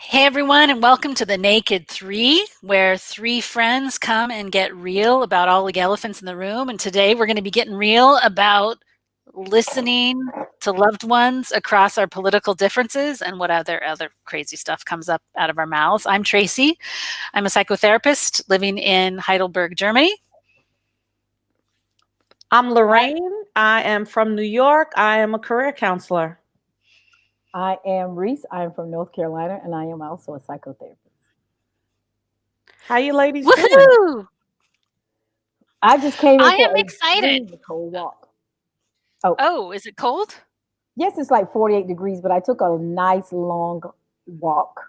Hey everyone, and welcome to the Naked Three, where three friends come and get real about all the elephants in the room. And today we're going to be getting real about listening to loved ones across our political differences and what other crazy stuff comes up out of our mouths. I'm Tracy. I'm a psychotherapist living in Heidelberg, Germany. I'm Lorraine. I am from New York. I am a career counselor. I am Reese. I am from North Carolina, and I am also a psychotherapist. How you ladies doing? Woohoo! I just came in I for am a excited. really cold walk. Oh, is it cold? Yes, it's like 48 degrees, but I took a nice long walk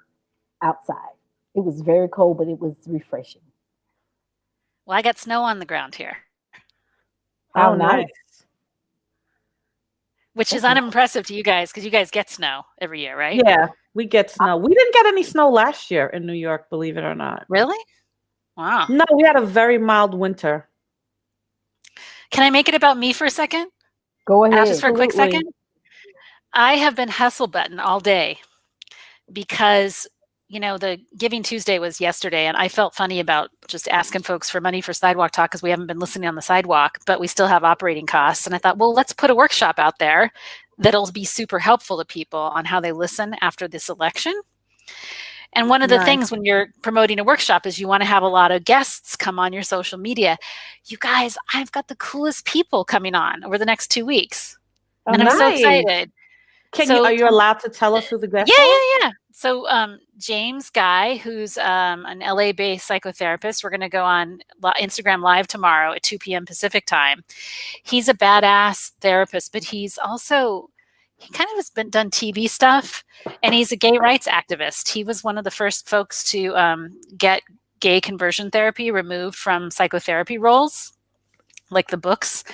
outside. It was very cold, but it was refreshing. Well, I got snow on the ground here. How Oh, nice. Which is unimpressive to you guys because you guys get snow every year, right? Yeah, we get snow. We didn't get any snow last year in New York, believe it or not. Really? Wow. No, we had a very mild winter. Can I make it about me for a second? Go ahead. Just for a quick second. I have been hustle button all day because, the Giving Tuesday was yesterday, and I felt funny about just asking folks for money for Sidewalk Talk because we haven't been listening on the sidewalk, but we still have operating costs. And I thought, well, let's put a workshop out there that'll be super helpful to people on how they listen after this election. And one of the things when you're promoting a workshop is you want to have a lot of guests come on your social media. You guys, I've got the coolest people coming on over the next 2 weeks. And I'm so excited. Are you allowed to tell us who the guests are? Yeah. So James Guy, who's an LA-based psychotherapist, we're going to go on Instagram Live tomorrow at 2 p.m. Pacific time. He's a badass therapist, but he kind of has done TV stuff, and he's a gay rights activist. He was one of the first folks to get gay conversion therapy removed from psychotherapy roles, like the books.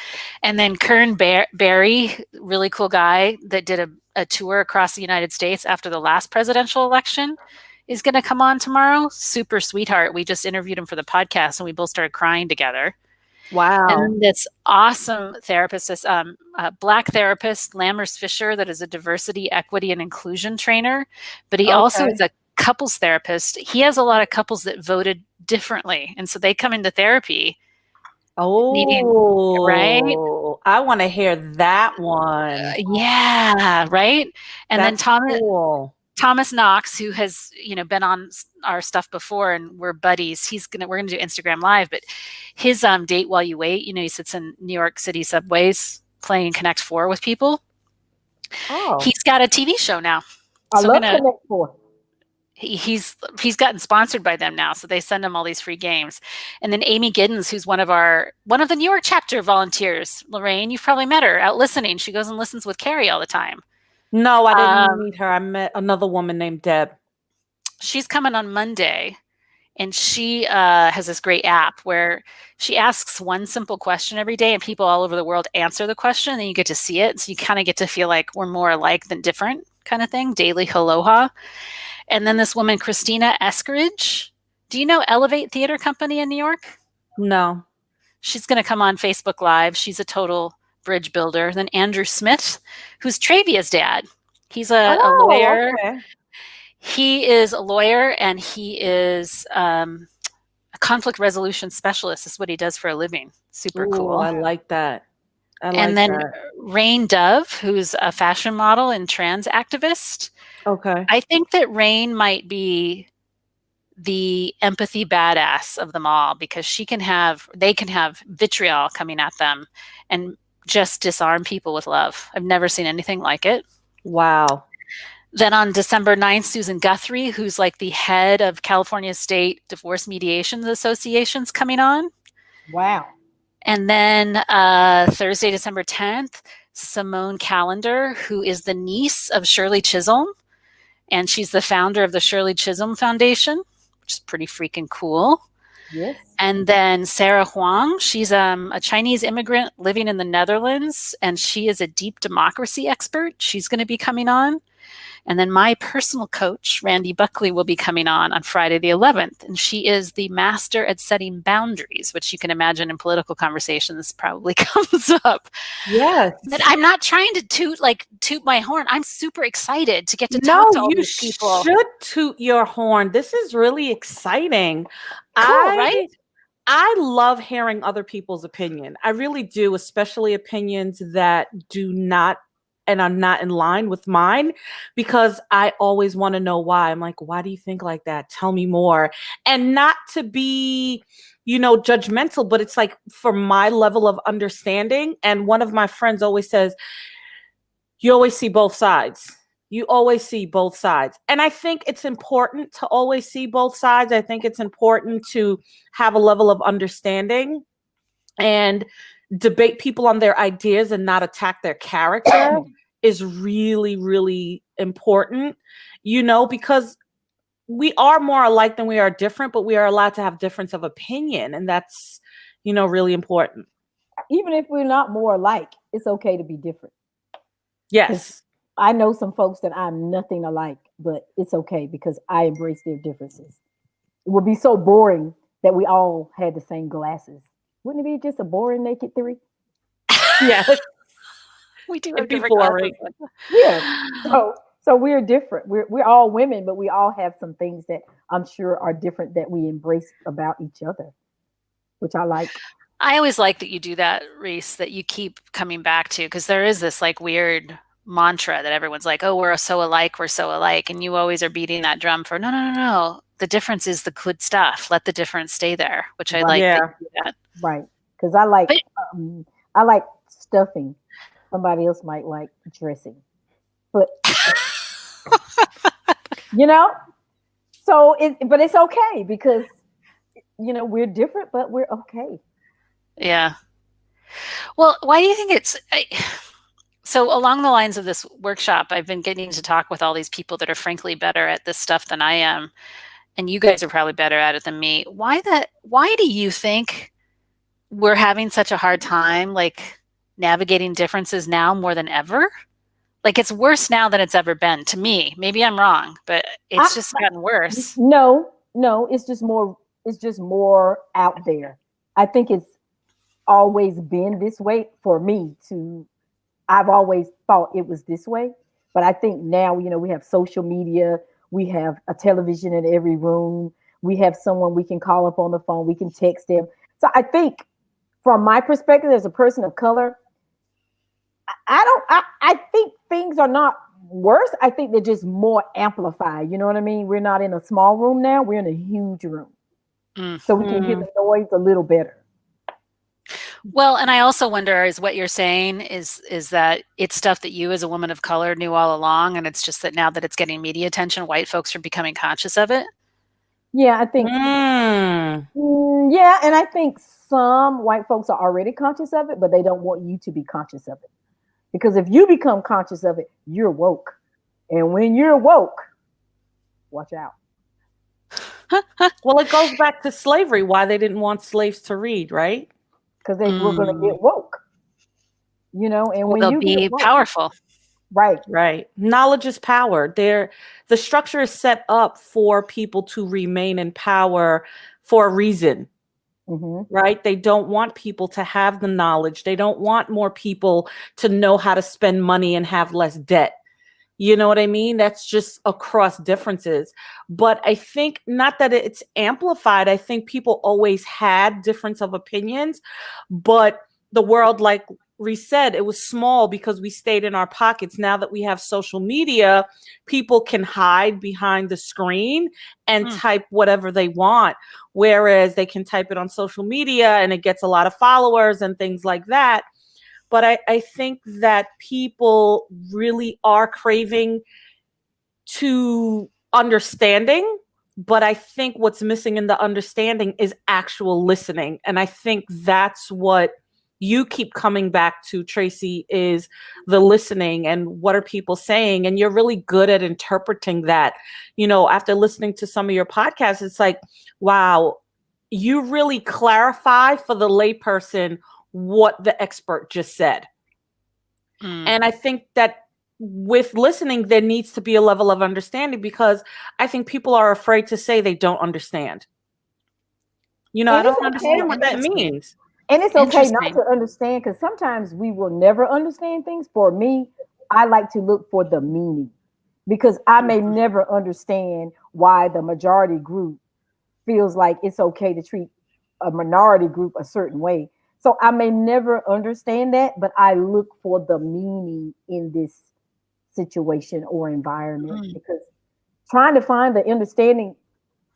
And then Kern Barry, really cool guy that did a tour across the United States after the last presidential election, is going to come on tomorrow. Super sweetheart. We just interviewed him for the podcast, and we both started crying together. Wow. And this awesome therapist, this Black therapist, Lammers Fisher, that is a diversity, equity, and inclusion trainer. But he also is a couples therapist. He has a lot of couples that voted differently. And so they come into therapy. Right? I want to hear that one. Yeah, right? And That's then Thomas Knox, who has, been on our stuff before and we're buddies, we're gonna do Instagram Live, but his Date While You Wait, he sits in New York City subways playing Connect 4 with people. Oh. He's got a TV show now. I love Connect 4. He's gotten sponsored by them now, so they send him all these free games. And then Amy Giddens, who's one of the New York chapter volunteers. Lorraine, you've probably met her out listening. She goes and listens with Carrie all the time. No, I didn't meet her. I met another woman named Deb. She's coming on Monday, and she has this great app where she asks one simple question every day, and people all over the world answer the question, and then you get to see it. So you kind of get to feel like we're more alike than different kind of thing, daily aloha. And then this woman, Christina Eskeridge. Do you know Elevate Theater Company in New York? No. She's going to come on Facebook Live. She's a total bridge builder. Then Andrew Smith, who's Travia's dad. He's a lawyer. Okay. He is a lawyer, and he is a conflict resolution specialist. Is what he does for a living. Super cool. I like that. And then Rain Dove, who's a fashion model and trans activist. Okay. I think that Rain might be the empathy badass of them all because they can have vitriol coming at them and just disarm people with love. I've never seen anything like it. Wow. Then on December 9th, Susan Guthrie, who's like the head of California State Divorce Mediation Association's coming on. Wow. And then Thursday, December 10th, Simone Callender, who is the niece of Shirley Chisholm. And she's the founder of the Shirley Chisholm Foundation, which is pretty freaking cool. Yes. And then Sarah Huang, she's a Chinese immigrant living in the Netherlands, and she is a deep democracy expert. She's going to be coming on. And then my personal coach, Randy Buckley, will be coming on Friday the 11th. And she is the master at setting boundaries, which you can imagine in political conversations probably comes up. Yes. But I'm not trying to toot my horn. I'm super excited to get to talk to all these people. You should toot your horn. This is really exciting. Cool, right? I love hearing other people's opinion. I really do, especially opinions that do not and are not in line with mine, because I always want to know why. I'm like, why do you think like that? Tell me more. And not to be, judgmental, but it's like for my level of understanding. And one of my friends always says, you always see both sides. You always see both sides. And I think it's important to always see both sides. I think it's important to have a level of understanding and debate people on their ideas and not attack their character is really, really important, because we are more alike than we are different, but we are allowed to have difference of opinion. And that's, really important. Even if we're not more alike, it's okay to be different. Yes. I know some folks that I'm nothing alike, but it's okay because I embrace their differences. It would be so boring that we all had the same glasses. Wouldn't it be just a boring naked three? Yes. We do It'd have be different boring. glasses. Yeah. So we're different. We're all women, but we all have some things that I'm sure are different that we embrace about each other, which I like. I always like that you do that, Reese, that you keep coming back to, because there is this like weird mantra that everyone's like, oh, we're so alike. And you always are beating that drum for no. The difference is the good stuff. Let the difference stay there, which I like that you do that. Right. Because I like stuffing. Somebody else might like dressing. But but it's okay because we're different, but we're okay. Yeah. Well, why do you think so along the lines of this workshop, I've been getting to talk with all these people that are frankly better at this stuff than I am. And you guys are probably better at it than me. Why do you think we're having such a hard time, like navigating differences now more than ever? Like it's worse now than it's ever been to me. Maybe I'm wrong, but it's just gotten worse. No, it's just more out there. I think it's always been this way for me I've always thought it was this way, but I think now, we have social media, we have a television in every room, we have someone we can call up on the phone, we can text them. So I think from my perspective as a person of color, I think things are not worse. I think they're just more amplified. You know what I mean? We're not in a small room now, we're in a huge room. So we can hear the noise a little better. Well, and I also wonder, is what you're saying is that it's stuff that you as a woman of color knew all along, and it's just that now that it's getting media attention, white folks are becoming conscious of it? Yeah, I think. Yeah, and I think some white folks are already conscious of it, but they don't want you to be conscious of it. Because if you become conscious of it, you're woke. And when you're woke, watch out. Well, it goes back to slavery, why they didn't want slaves to read, right? Because they were going to get woke, and when they'll you be get woke, powerful. Right. Knowledge is power. The structure is set up for people to remain in power for a reason, right? They don't want people to have the knowledge. They don't want more people to know how to spend money and have less debt. You know what I mean? That's just across differences. But I think not that it's amplified. I think people always had difference of opinions, but the world, like Reese said, it was small because we stayed in our pockets. Now that we have social media, people can hide behind the screen and type whatever they want, whereas they can type it on social media and it gets a lot of followers and things like that. But I think that people really are craving to understanding. But I think what's missing in the understanding is actual listening. And I think that's what you keep coming back to, Tracy, is the listening and what are people saying? And you're really good at interpreting that. After listening to some of your podcasts, it's like, wow, you really clarify for the layperson what the expert just said. And I think that with listening, there needs to be a level of understanding, because I think people are afraid to say they don't understand. You know, I don't understand what that means. And it's okay not to understand, because sometimes we will never understand things. For me, I like to look for the meaning, because I may never understand why the majority group feels like it's okay to treat a minority group a certain way. So I may never understand that, but I look for the meaning in this situation or environment, because trying to find the understanding,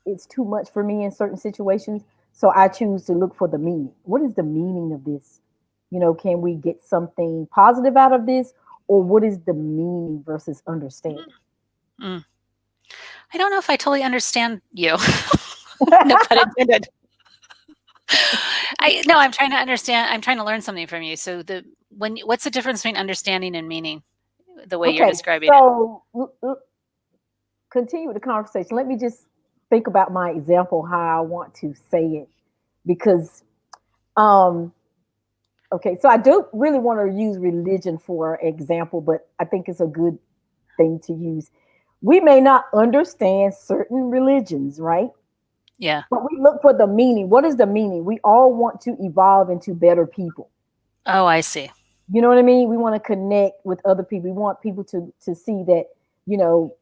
it's too much for me in certain situations. So I choose to look for the meaning. What is the meaning of this? You know, can we get something positive out of this? Or what is the meaning versus understanding? I don't know if I totally understand you. No pun intended. I'm trying to understand. I'm trying to learn something from you. So what's the difference between understanding and meaning, the way you're describing it? So continue the conversation. Let me just think about my example, how I want to say it, because okay, so I do really want to use religion for example, but I think it's a good thing to use. We may not understand certain religions, right? Yeah. But we look for the meaning. What is the meaning? We all want to evolve into better people. Oh, I see. You know what I mean? We want to connect with other people. We want people to see that, you know,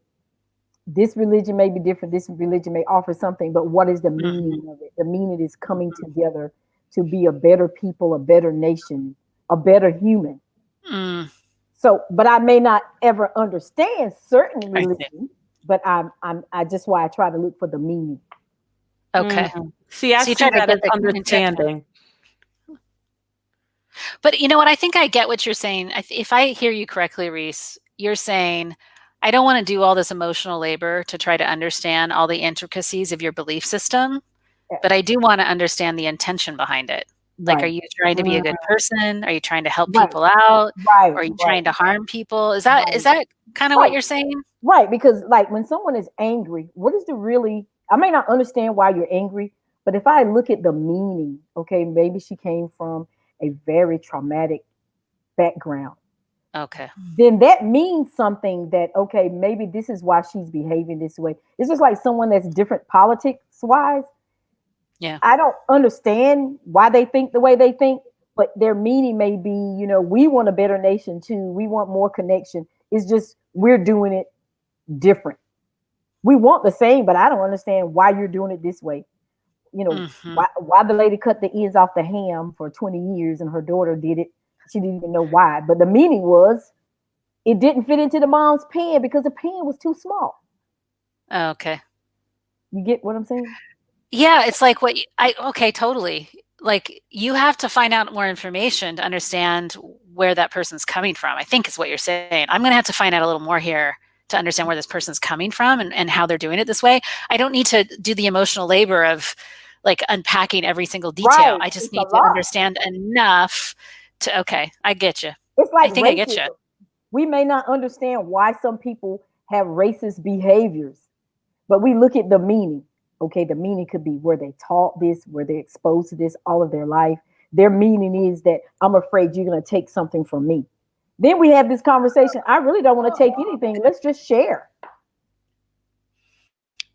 this religion may be different. This religion may offer something, but what is the meaning of it? The meaning is coming together to be a better people, a better nation, a better human. So, but I may not ever understand certain religions, but I just why I try to look for the meaning. Okay. See, I see that as understanding. But you know what? I think I get what you're saying. If I hear you correctly, Reese, you're saying, I don't want to do all this emotional labor to try to understand all the intricacies of your belief system, but I do want to understand the intention behind it. Like, are you trying to be a good person? Are you trying to help people out? Or are you trying to harm people? Is that kind of what you're saying? Right, because like when someone is angry, what is the really, I may not understand why you're angry, but if I look at the meaning, okay, maybe she came from a very traumatic background. Okay. Then that means something that, okay, maybe this is why she's behaving this way. It's just like someone that's different politics wise. Yeah. I don't understand why they think the way they think, but their meaning may be, you know, we want a better nation too. We want more connection. It's just we're doing it different. We want the same, but I don't understand why you're doing it this way. You know, why the lady cut the ends off the ham for 20 years and her daughter did it. She didn't even know why. But the meaning was it didn't fit into the mom's pan because the pan was too small. Okay. You get what I'm saying? Yeah, it's like okay, totally. Like you have to find out more information to understand where that person's coming from, I think is what you're saying. I'm going to have to find out a little more here to understand where this person's coming from and how they're doing it this way. I don't need to do the emotional labor of like unpacking every single detail. Right. I just need to understand enough to, okay, I get you. It's like I think racism. I get you. We may not understand why some people have racist behaviors, but we look at the meaning. Okay, the meaning could be where they taught this, where they're exposed to this all of their life. Their meaning is that I'm afraid you're going to take something from me. Then we have this conversation. I really don't want to take anything. Let's just share.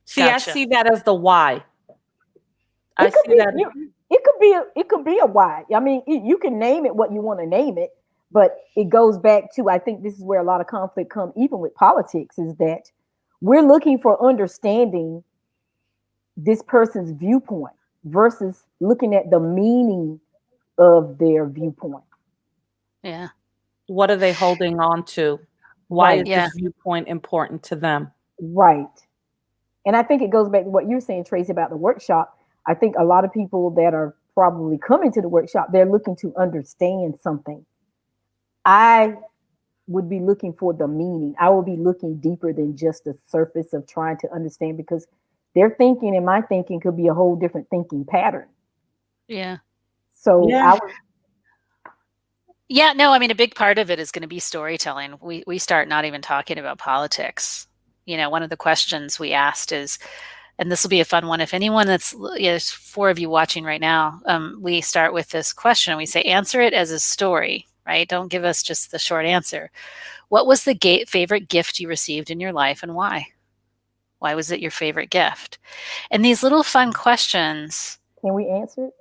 See, gotcha. I see that as the why. I see that. It could be a why. I mean, you can name it what you want to name it, but it goes back to, I think this is where a lot of conflict comes, even with politics, is that we're looking for understanding this person's viewpoint versus looking at the meaning of their viewpoint. Yeah. What are they holding on to? Why is this viewpoint important to them? Right. And I think it goes back to what you're saying, Tracy, about the workshop. I think a lot of people that are probably coming to the workshop, they're looking to understand something. I would be looking for the meaning. I would be looking deeper than just the surface of trying to understand, because their thinking and my thinking could be a whole different thinking pattern. Yeah. So no, I mean, a big part of it is going to be storytelling. We start not even talking about politics. You know, one of the questions we asked is, and this will be a fun one, if anyone there's 4 of you watching right now, we start with this question. We say, answer it as a story. right? Don't give us just the short answer. What was the favorite gift you received in your life and why? Why was it your favorite gift? And these little fun questions. Can we answer it?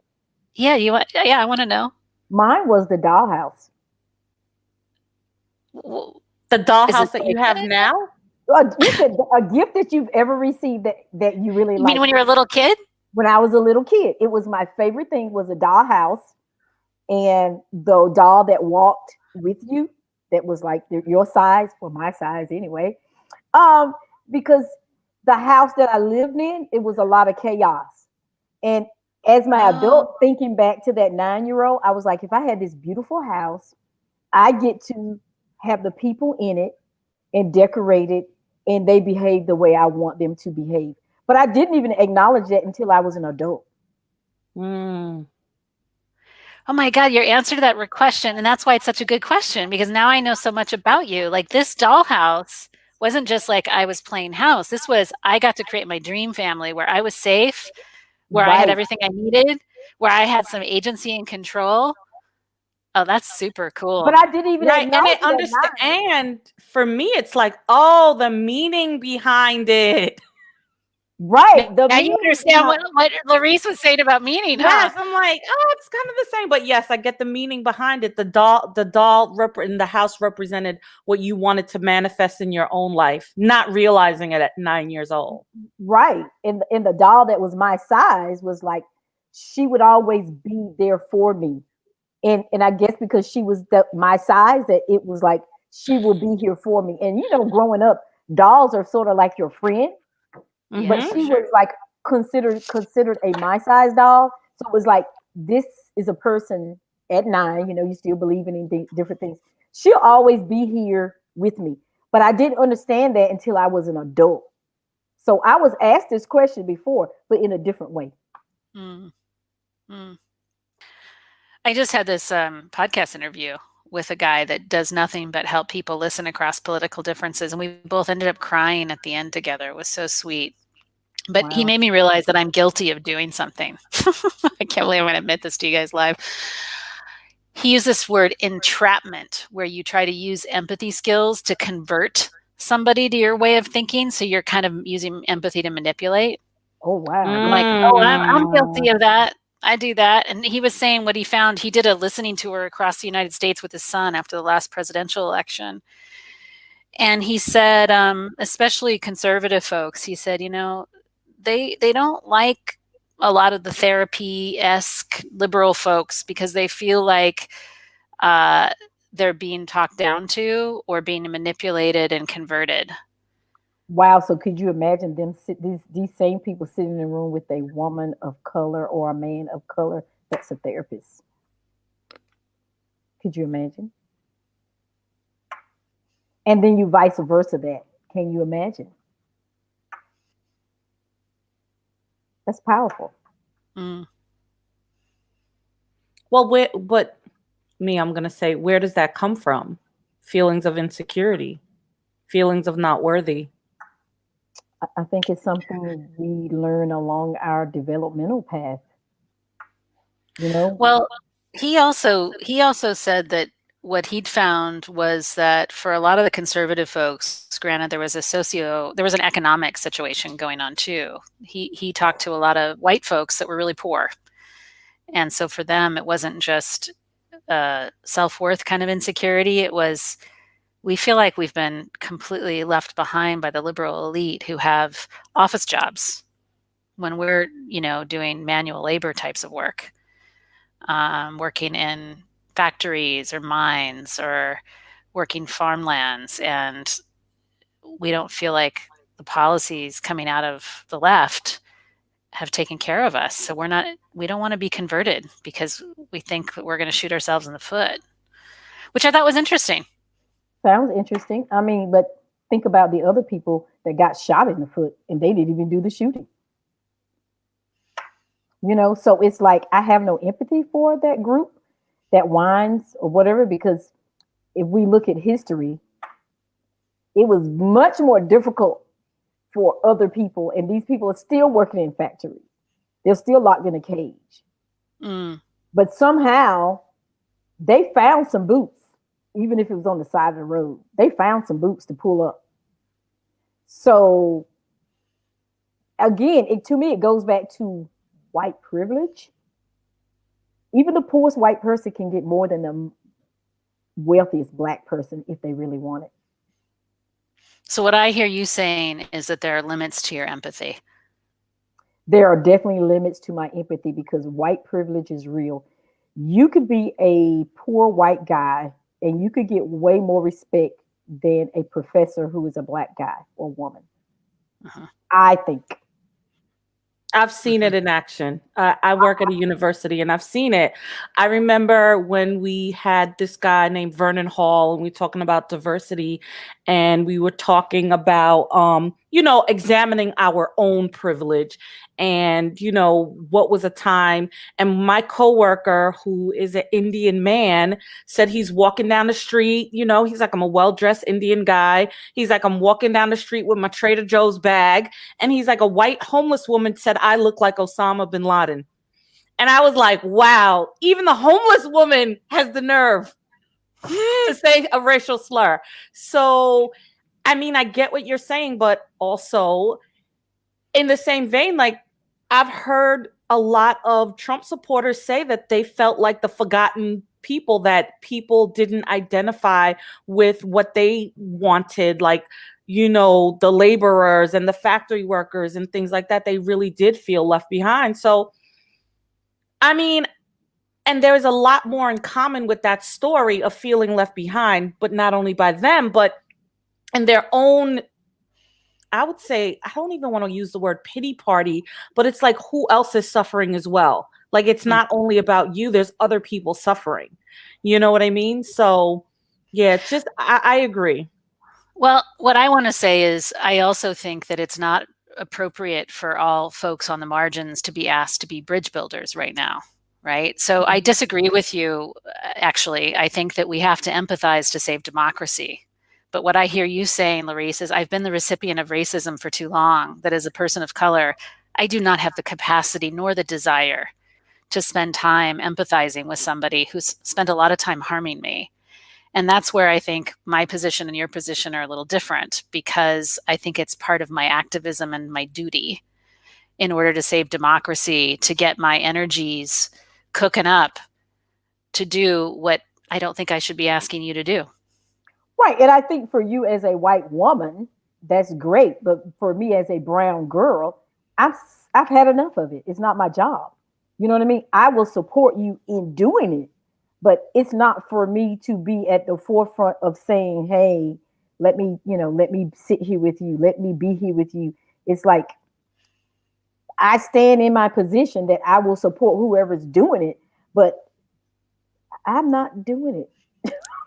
Yeah, yeah, I want to know. Mine was the dollhouse. The dollhouse that you have now? You said a gift that you've ever received that you really You liked. mean when you were a little kid? When I was a little kid, it was my favorite thing was a dollhouse, and the doll that walked with you that was like your size, or my size anyway. Because the house that I lived in, it was a lot of chaos. And as my adult, thinking back to that 9-year-old, I was like, if I had this beautiful house, I get to have the people in it and decorate it, and they behave the way I want them to behave. But I didn't even acknowledge that until I was an adult. Mm. Oh my God, your answer to that question, and that's why it's such a good question, because now I know so much about you. Like, this dollhouse wasn't just like I was playing house. This was, I got to create my dream family where I was safe, where I had everything I needed, where I had some agency and control. Oh, that's super cool. But I didn't even acknowledge that. And for me, it's like, oh, the meaning behind it. Right. Now you understand what Larice was saying about meaning, yes, huh? I'm like, oh, it's kind of the same. But yes, I get the meaning behind it. The doll in the house represented what you wanted to manifest in your own life, not realizing it at 9 years old. Right. And the doll that was my size was like, she would always be there for me. And I guess because she was my size, that it was like she will be here for me. And growing up, dolls are sort of like your friend. Mm-hmm. But she was like considered a my size doll. So it was like, this is a person at 9, you still believe in different things. She'll always be here with me. But I didn't understand that until I was an adult. So I was asked this question before, but in a different way. I just had this podcast interview with a guy that does nothing but help people listen across political differences. And we both ended up crying at the end together. It was so sweet. But he made me realize that I'm guilty of doing something. I can't believe I'm going to admit this to you guys live. He used this word entrapment, where you try to use empathy skills to convert somebody to your way of thinking. So you're kind of using empathy to manipulate. Oh, wow. I'm like, oh, I'm guilty of that. I do that. And he was saying what he found. He did a listening tour across the United States with his son after the last presidential election. And he said, especially conservative folks, he said, they don't like a lot of the therapy-esque liberal folks because they feel like they're being talked down to or being manipulated and converted. Wow. So could you imagine them these same people sitting in a room with a woman of color or a man of color that's a therapist? Could you imagine? And then you vice versa that. Can you imagine? That's powerful. Well, I'm going to say, where does that come from? Feelings of insecurity, feelings of not worthy. I think it's something we learn along our developmental path. Well, he also said that what he'd found was that for a lot of the conservative folks, granted there was an economic situation going on too. He talked to a lot of white folks that were really poor. And so for them, it wasn't just self-worth kind of insecurity. It was, we feel like we've been completely left behind by the liberal elite who have office jobs when we're, doing manual labor types of work, working in factories or mines or working farmlands. And we don't feel like the policies coming out of the left have taken care of us. So we don't want to be converted because we think that we're going to shoot ourselves in the foot, which I thought was interesting. Sounds interesting. I mean, but think about the other people that got shot in the foot and they didn't even do the shooting. So it's like, I have no empathy for that group that whines or whatever, because if we look at history, it was much more difficult for other people. And these people are still working in factories. They're still locked in a cage. But somehow they found some boots even if it was on the side of the road. They found some boots to pull up. So again, to me, it goes back to white privilege. Even the poorest white person can get more than the wealthiest black person if they really want it. So what I hear you saying is that there are limits to your empathy. There are definitely limits to my empathy because white privilege is real. You could be a poor white guy and you could get way more respect than a professor who is a black guy or woman. Uh-huh. I think. I've seen it in action. I work at a university and I've seen it. I remember when we had this guy named Vernon Hall and we were talking about diversity and we were talking about, examining our own privilege and, what was a time. And my coworker, who is an Indian man, said he's walking down the street. He's like, I'm a well-dressed Indian guy. He's like, I'm walking down the street with my Trader Joe's bag. And he's like, a white homeless woman said, I look like Osama bin Laden. And I was like, wow, even the homeless woman has the nerve to say a racial slur. So, I mean, I get what you're saying, but also in the same vein, like I've heard a lot of Trump supporters say that they felt like the forgotten people, that people didn't identify with what they wanted, like, the laborers and the factory workers and things like that. They really did feel left behind. So, I mean, and there's a lot more in common with that story of feeling left behind, but not only by them, but in their own, I would say, I don't even want to use the word pity party, but it's like, who else is suffering as well? Like, it's not only about you, there's other people suffering. You know what I mean? So, yeah, it's just, I agree. Well, what I want to say is I also think that it's not appropriate for all folks on the margins to be asked to be bridge builders right now, right? So I disagree with you, actually. I think that we have to empathize to save democracy. But what I hear you saying, Larice, is I've been the recipient of racism for too long, that as a person of color, I do not have the capacity nor the desire to spend time empathizing with somebody who's spent a lot of time harming me. And that's where I think my position and your position are a little different, because I think it's part of my activism and my duty in order to save democracy, to get my energies cooking up to do what I don't think I should be asking you to do. Right. And I think for you as a white woman, that's great. But for me as a brown girl, I've had enough of it. It's not my job. You know what I mean? I will support you in doing it, but it's not for me to be at the forefront of saying, hey, let me sit here with you. Let me be here with you. It's like, I stand in my position that I will support whoever's doing it, but I'm not doing it.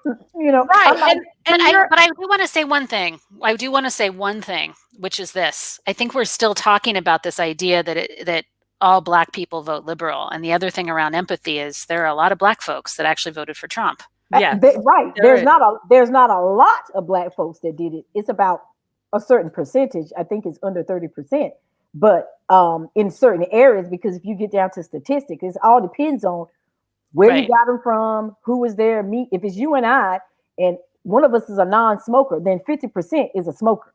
Right. But I do want to say one thing. I do want to say one thing, which is this. I think we're still talking about this idea that all Black people vote liberal. And the other thing around empathy is there are a lot of Black folks that actually voted for Trump. Yeah, right. There's not a lot of Black folks that did it. It's about a certain percentage. I think it's under 30%. But in certain areas, because if you get down to statistics, it all depends on where you got them from, who was there. Me, if it's you and I, and one of us is a non-smoker, then 50% is a smoker.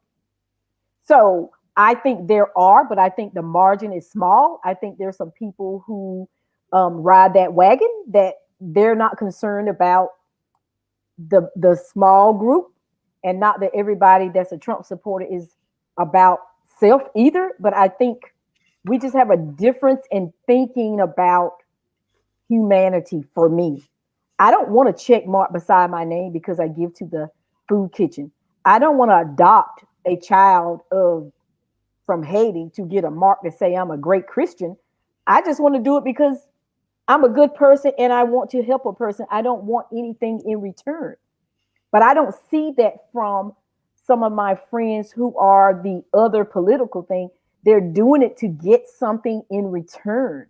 So I think there are, but I think the margin is small. I think there's some people who ride that wagon that they're not concerned about the small group, and not that everybody that's a Trump supporter is about self either. But I think we just have a difference in thinking about humanity. For me, I don't want a check mark beside my name because I give to the food kitchen. I don't want to adopt a child from Haiti to get a mark to say I'm a great Christian. I just want to do it because I'm a good person and I want to help a person. I don't want anything in return. But I don't see that from some of my friends who are the other political thing. They're doing it to get something in return.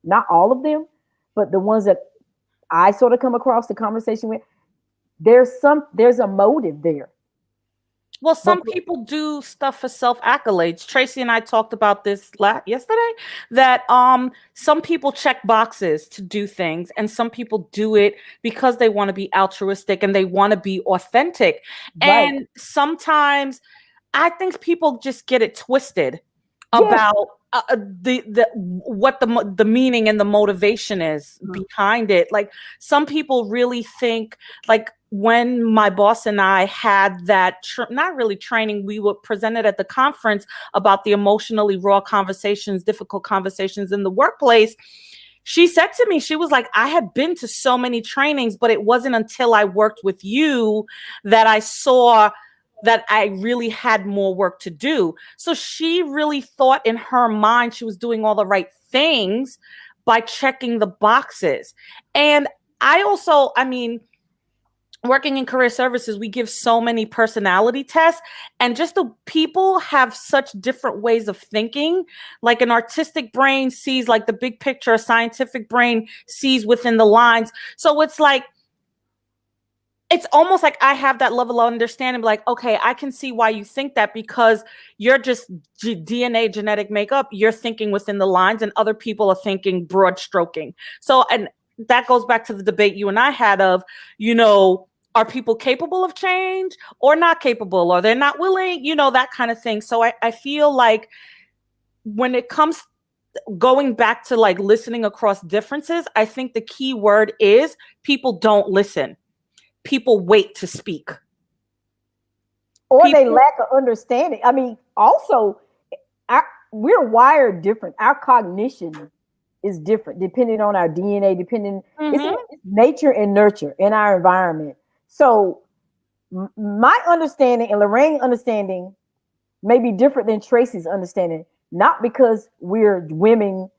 Not all of them, but the ones that I sort of come across the conversation with, there's a motive there. Well, some people do stuff for self accolades. Tracy and I talked about this yesterday, that some people check boxes to do things, and some people do it because they want to be altruistic and they want to be authentic. Right. And sometimes I think people just get it twisted about what the meaning and the motivation is behind it. Like, some people really think, like, when my boss and I had that not really training, we were presented at the conference about the emotionally raw conversations, difficult conversations in the workplace. She said to me, she was like, I had been to so many trainings, but it wasn't until I worked with you that I saw that I really had more work to do. So she really thought in her mind she was doing all the right things by checking the boxes. And I also, I mean, working in career services, we give so many personality tests, and just the people have such different ways of thinking. Like, an artistic brain sees like the big picture, a scientific brain sees within the lines. So it's like, it's almost like I have that level of understanding, like, okay, I can see why you think that, because you're just DNA genetic makeup. You're thinking within the lines, and other people are thinking broad stroking. So, and that goes back to the debate you and I had of, you know, are people capable of change or not capable, or they're not willing, you know, that kind of thing. So I feel like when it comes going back to like listening across differences, I think the key word is people don't listen. People wait to speak. Or they lack of understanding. I mean, also, we're wired different. Our cognition is different depending on our DNA, it's nature and nurture in our environment. So my understanding and Lorraine's understanding may be different than Tracy's understanding, not because we're women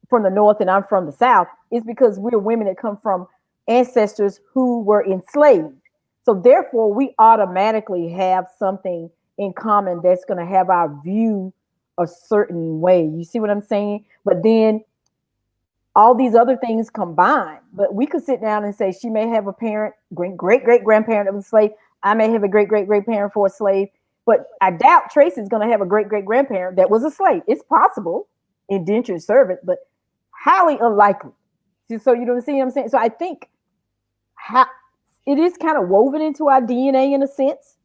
from the North and I'm from the South. It's because we're women that come from ancestors who were enslaved. So therefore, we automatically have something in common that's going to have our view a certain way. You see what I'm saying? But then all these other things combined. But we could sit down and say she may have a parent, great-great-grandparent that was a slave. I may have a great-great-great-parent for a slave. But I doubt Tracy's going to have a great-great-grandparent that was a slave. It's possible, indentured servant, but highly unlikely. So you don't see what I'm saying? So I think it is kind of woven into our DNA in a sense,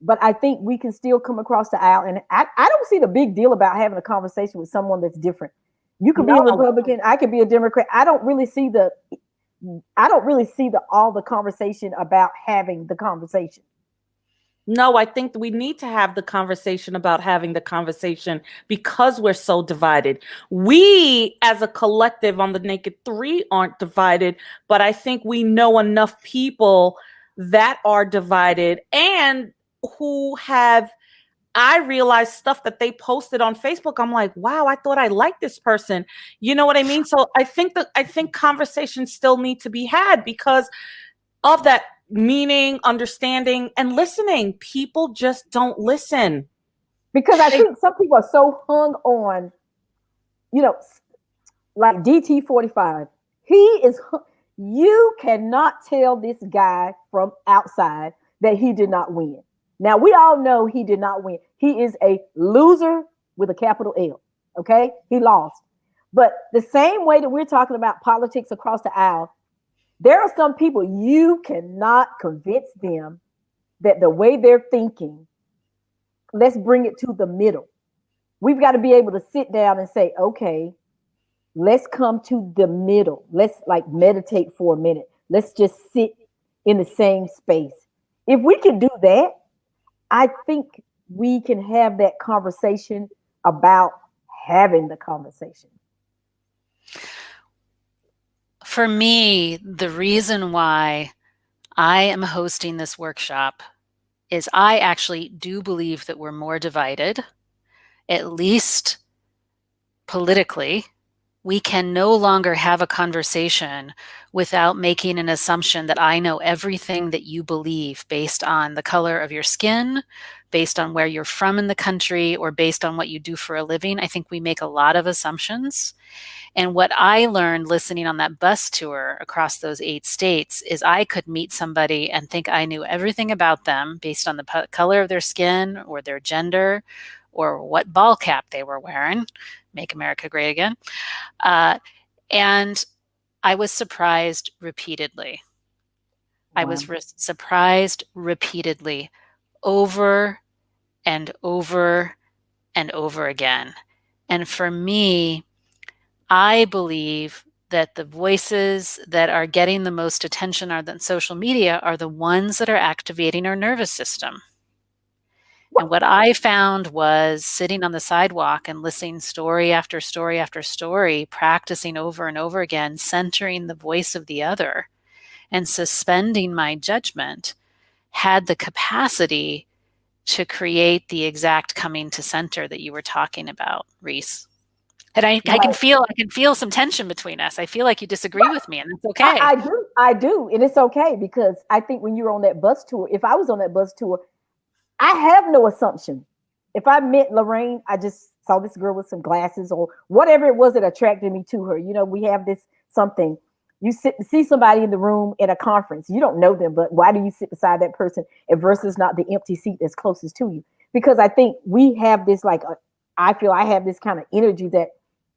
but I think we can still come across the aisle. And I don't see the big deal about having a conversation with someone that's different. You could be a Republican, I could be a Democrat. I don't really see all the conversation about having the conversation. No, I think we need to have the conversation about having the conversation because we're so divided. We, as a collective on the Naked Three, aren't divided, but I think we know enough people that are divided and who have, I realized stuff that they posted on Facebook. I'm like, wow, I thought I liked this person. You know what I mean? So I think conversations still need to be had because of that meaning, understanding, and listening. People just don't listen. Because I think some people are so hung on, you know, like DT45. You cannot tell this guy from outside that he did not win. Now, we all know he did not win. He is a loser with a capital L, okay? He lost. But the same way that we're talking about politics across the aisle, there are some people you cannot convince them that the way they're thinking, let's bring it to the middle. We've got to be able to sit down and say, okay, let's come to the middle. Let's like meditate for a minute. Let's just sit in the same space. If we can do that, I think we can have that conversation about having the conversation. For me, the reason why I am hosting this workshop is I actually do believe that we're more divided, at least politically. We can no longer have a conversation without making an assumption that I know everything that you believe based on the color of your skin, based on where you're from in the country or based on what you do for a living. I think we make a lot of assumptions. And what I learned listening on that bus tour across those 8 states is I could meet somebody and think I knew everything about them based on the color of their skin or their gender or what ball cap they were wearing. Make America great again. And I was surprised repeatedly. Wow. I was surprised repeatedly over and over and over again. And for me, I believe that the voices that are getting the most attention on social media are the ones that are activating our nervous system. And what I found was sitting on the sidewalk and listening story after story after story, practicing over and over again, centering the voice of the other and suspending my judgment had the capacity to create the exact coming to center that you were talking about, Reese. And I can feel some tension between us. I feel like you disagree with me, and that's okay. I do, and it's okay, because I think when you're on that bus tour, if I was on that bus tour, I have no assumption. If I met Lorraine, I just saw this girl with some glasses or whatever it was that attracted me to her. You know, we have this something. You see somebody in the room at a conference. You don't know them, but why do you sit beside that person versus not the empty seat that's closest to you? Because I think we have this I feel I have this kind of energy that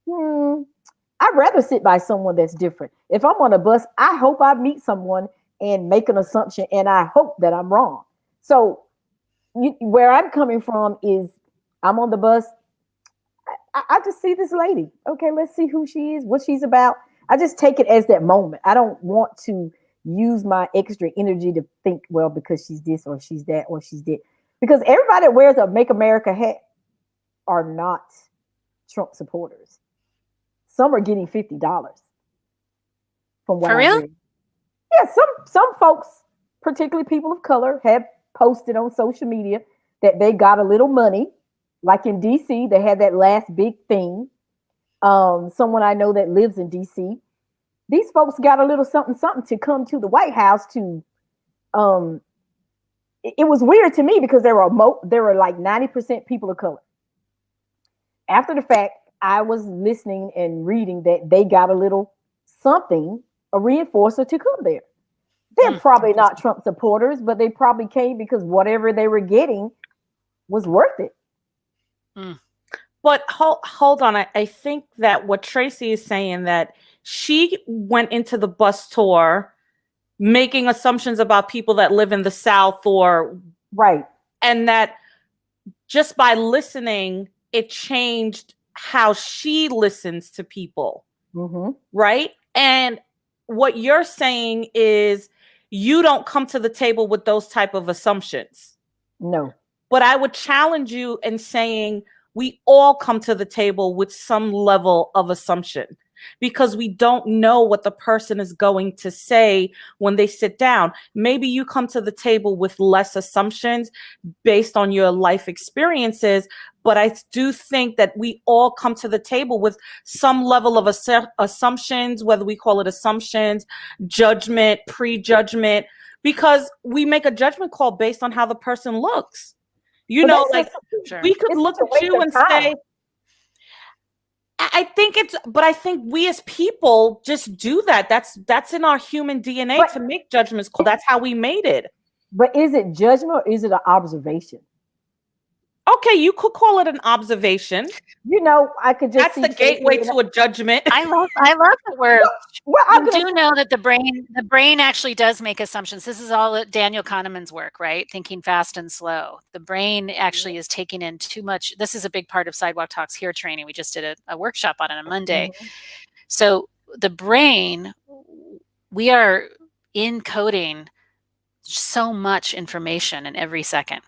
I'd rather sit by someone that's different. If I'm on a bus, I hope I meet someone and make an assumption, and I hope that I'm wrong. So where I'm coming from is I'm on the bus. I just see this lady. Okay, let's see who she is, what she's about. I just take it as that moment. I don't want to use my extra energy to think, well, because she's this or she's that or she's that. Because everybody that wears a Make America hat are not Trump supporters. Some are getting $50 from what For real? Yeah, some folks, particularly people of color, have posted on social media that they got a little money. Like in DC, they had that last big thing. Someone I know that lives in DC, these folks got a little something to come to the White House to. It was weird to me because there were like 90% people of color. After the fact, I was listening and reading that they got a little something, a reinforcer to come there. They're probably not Trump supporters, but they probably came because whatever they were getting was worth it. But hold on. I think that what Tracy is saying, that she went into the bus tour making assumptions about people that live in the South or right. And that just by listening, it changed how she listens to people. Right. And what you're saying is you don't come to the table with those type of assumptions. No. But I would challenge you in saying we all come to the table with some level of assumption, because we don't know what the person is going to say when they sit down. Maybe you come to the table with less assumptions based on your life experiences, but I do think that we all come to the table with some level of assumptions, whether we call it assumptions, judgment, prejudgment, because we make a judgment call based on how the person looks. You know, like we could look at you and say, I think we as people just do that. That's in our human DNA to make judgments. That's how we made it. But is it judgment or is it an observation? Okay, you could call it an observation. You know, I could just that's the gateway to a judgment. I love that word. You do know that the brain actually does make assumptions. This is all Daniel Kahneman's work, right? Thinking fast and slow. The brain actually is taking in too much. This is a big part of Sidewalk Talk's HERE training. We just did a workshop on it on Monday. So the brain, we are encoding so much information in every second.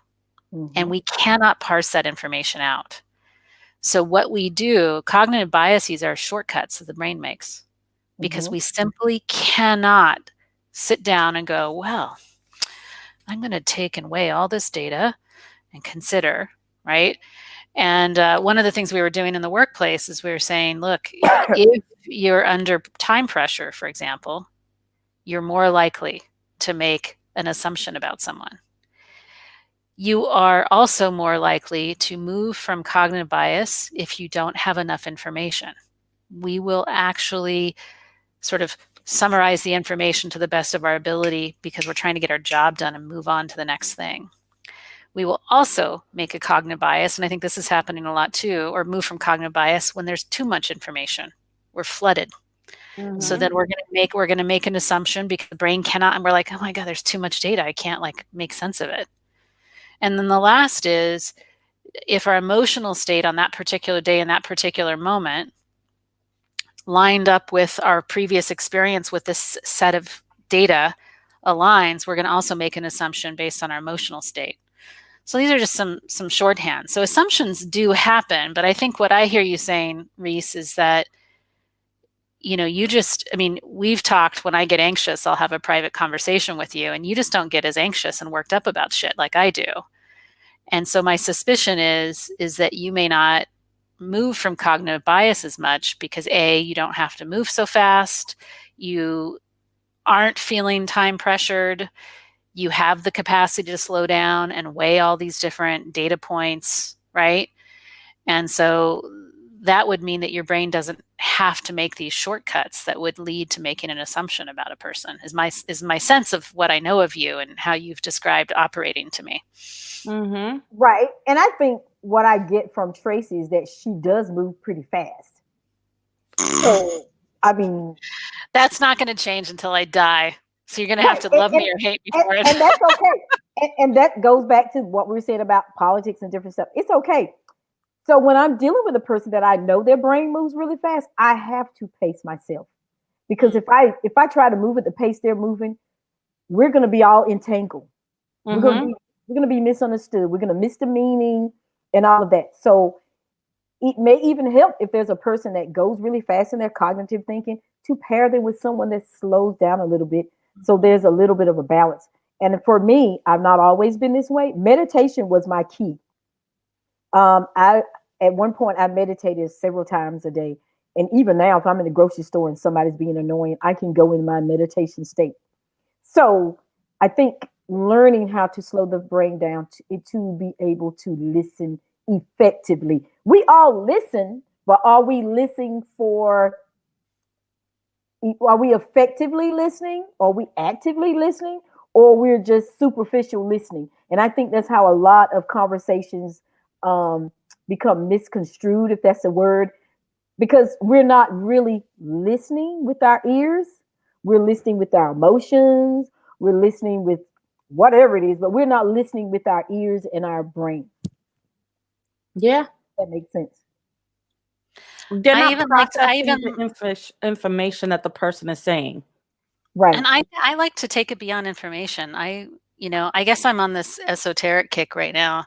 And we cannot parse that information out. So what we do, cognitive biases are shortcuts that the brain makes, because we simply cannot sit down and go, well, I'm going to take and weigh all this data and consider, right? And one of the things we were doing in the workplace is we were saying, look, if you're under time pressure, for example, you're more likely to make an assumption about someone. You are also more likely to move from cognitive bias if you don't have enough information. We will actually sort of summarize the information to the best of our ability because we're trying to get our job done and move on to the next thing. We will also make a cognitive bias, and I think this is happening a lot too, or move from cognitive bias when there's too much information. We're flooded. Mm-hmm. So then we're going to make an assumption because the brain cannot, and we're like, oh my God, there's too much data. I can't like make sense of it. And then the last is if our emotional state on that particular day in that particular moment lined up with our previous experience with this set of data aligns, we're going to also make an assumption based on our emotional state. So these are just some shorthand. So assumptions do happen, but I think what I hear you saying, Reese, is that, you know, we've talked, when I get anxious, I'll have a private conversation with you, and you just don't get as anxious and worked up about shit like I do. And so my suspicion is that you may not move from cognitive bias as much because A, you don't have to move so fast, you aren't feeling time pressured, you have the capacity to slow down and weigh all these different data points, right? And so that would mean that your brain doesn't have to make these shortcuts that would lead to making an assumption about a person, is my sense of what I know of you and how you've described operating to me. Mm-hmm. Right. And I think what I get from Tracy is that she does move pretty fast. So, I mean, that's not going to change until I die. So you're going to have to love me or hate me for it. And that's okay. and that goes back to what we were saying about politics and different stuff. It's okay. So when I'm dealing with a person that I know their brain moves really fast, I have to pace myself. Because if I try to move at the pace they're moving, we're going to be all entangled. Mm-hmm. We're going to be misunderstood. We're going to miss the meaning and all of that. So it may even help if there's a person that goes really fast in their cognitive thinking to pair them with someone that slows down a little bit. So there's a little bit of a balance. And for me, I've not always been this way. Meditation was my key. At one point I meditated several times a day. And even now, if I'm in the grocery store and somebody's being annoying, I can go in my meditation state. So I think learning how to slow the brain down to be able to listen effectively. We all listen, but are we listening are we effectively listening? Are we actively listening? Or we're just superficial listening? And I think that's how a lot of conversations become misconstrued, if that's a word, because we're not really listening with our ears. We're listening with our emotions. We're listening with whatever it is, but we're not listening with our ears and our brain. Yeah. That makes sense. They're not processing the information that the person is saying. Right. And I like to take it beyond information. I guess I'm on this esoteric kick right now.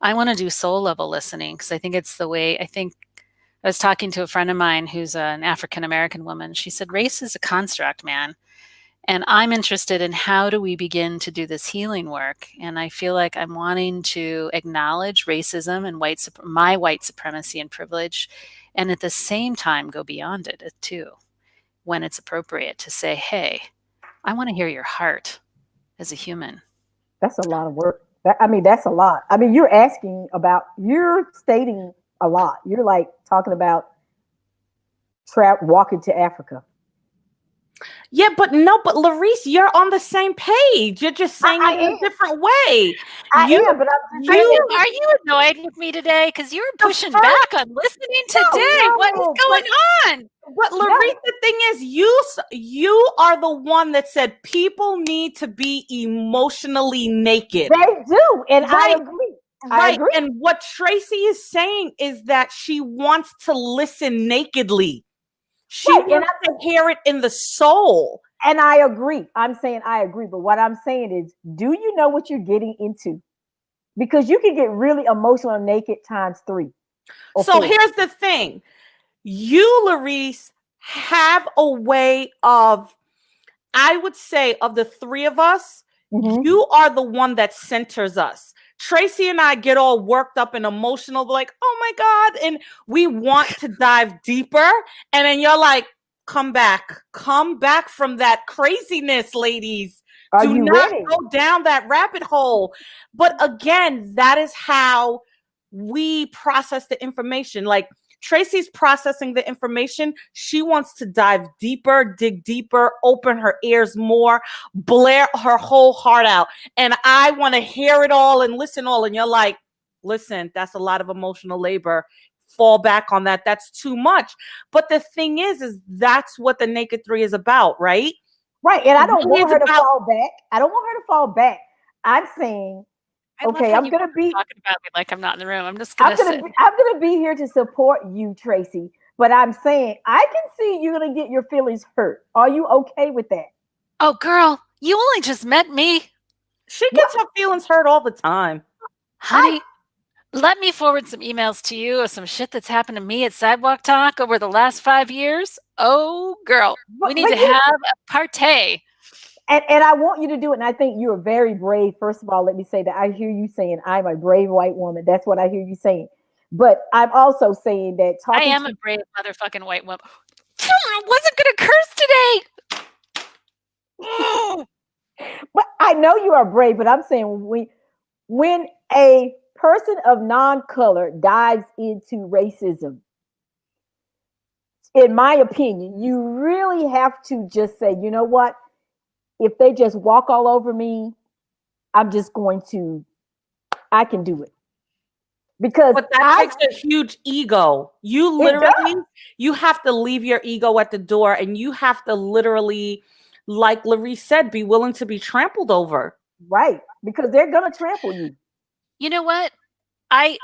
I want to do soul level listening because I think it's the way. I was talking to a friend of mine who's an African-American woman. She said, race is a construct, man. And I'm interested in how do we begin to do this healing work? And I feel like I'm wanting to acknowledge racism and my white supremacy and privilege, and at the same time go beyond it too, when it's appropriate to say, hey, I want to hear your heart as a human. That's a lot of work. That's a lot. You're stating a lot. You're like talking about walking to Africa. Yeah, but Larice, you're on the same page. You're just saying it in a different way. Are you annoyed with me today? Because you're pushing back on listening today. What is going on? But Larice, the thing is, you are the one that said people need to be emotionally naked. They do, and I agree. Right. And what Tracy is saying is that she wants to listen nakedly. She wants to hear it in the soul. And I agree. I'm saying I agree. But what I'm saying is, do you know what you're getting into? Because you can get really emotional and naked times 3. So here's the thing. You, Larice, have a way of, I would say, of the 3 of us, you are the one that centers us. Tracy and I get all worked up and emotional, like, oh my God. And we want to dive deeper. And then you're like, come back from that craziness, ladies. Are Do you not ready? go down that rabbit hole. But again, that is how we process the information. Like Tracy's processing the information. She wants to dive deeper, dig deeper, open her ears more, blare her whole heart out. And I want to hear it all and listen all. And you're like, listen, that's a lot of emotional labor. Fall back on that. That's too much. But the thing is that's what the Naked Three is about, right? Right. And I don't want her to about- fall back. I don't want her to fall back. I'm saying, okay, I'm gonna be talking about me like I'm not in the room. I'm just gonna sit. I'm gonna be here to support you, Tracy. But I'm saying I can see you're gonna get your feelings hurt. Are you okay with that? Oh, girl, you only just met me. She gets her feelings hurt all the time. Honey, let me forward some emails to you of some shit that's happened to me at Sidewalk Talk over the last 5 years. Oh, girl, we need to have a party. And I want you to do it. And I think you're very brave. First of all, let me say that I hear you saying I'm a brave white woman. That's what I hear you saying. But I'm also saying that I am a brave motherfucking white woman. I wasn't gonna curse today. But I know you are brave, but I'm saying when a person of non-color dives into racism, in my opinion, you really have to just say, you know what? If they just walk all over me, I can do it. Because but that takes a huge ego. You literally, you have to leave your ego at the door, and you have to literally, like Lorraine said, be willing to be trampled over. Right. Because they're going to trample you. You know what? I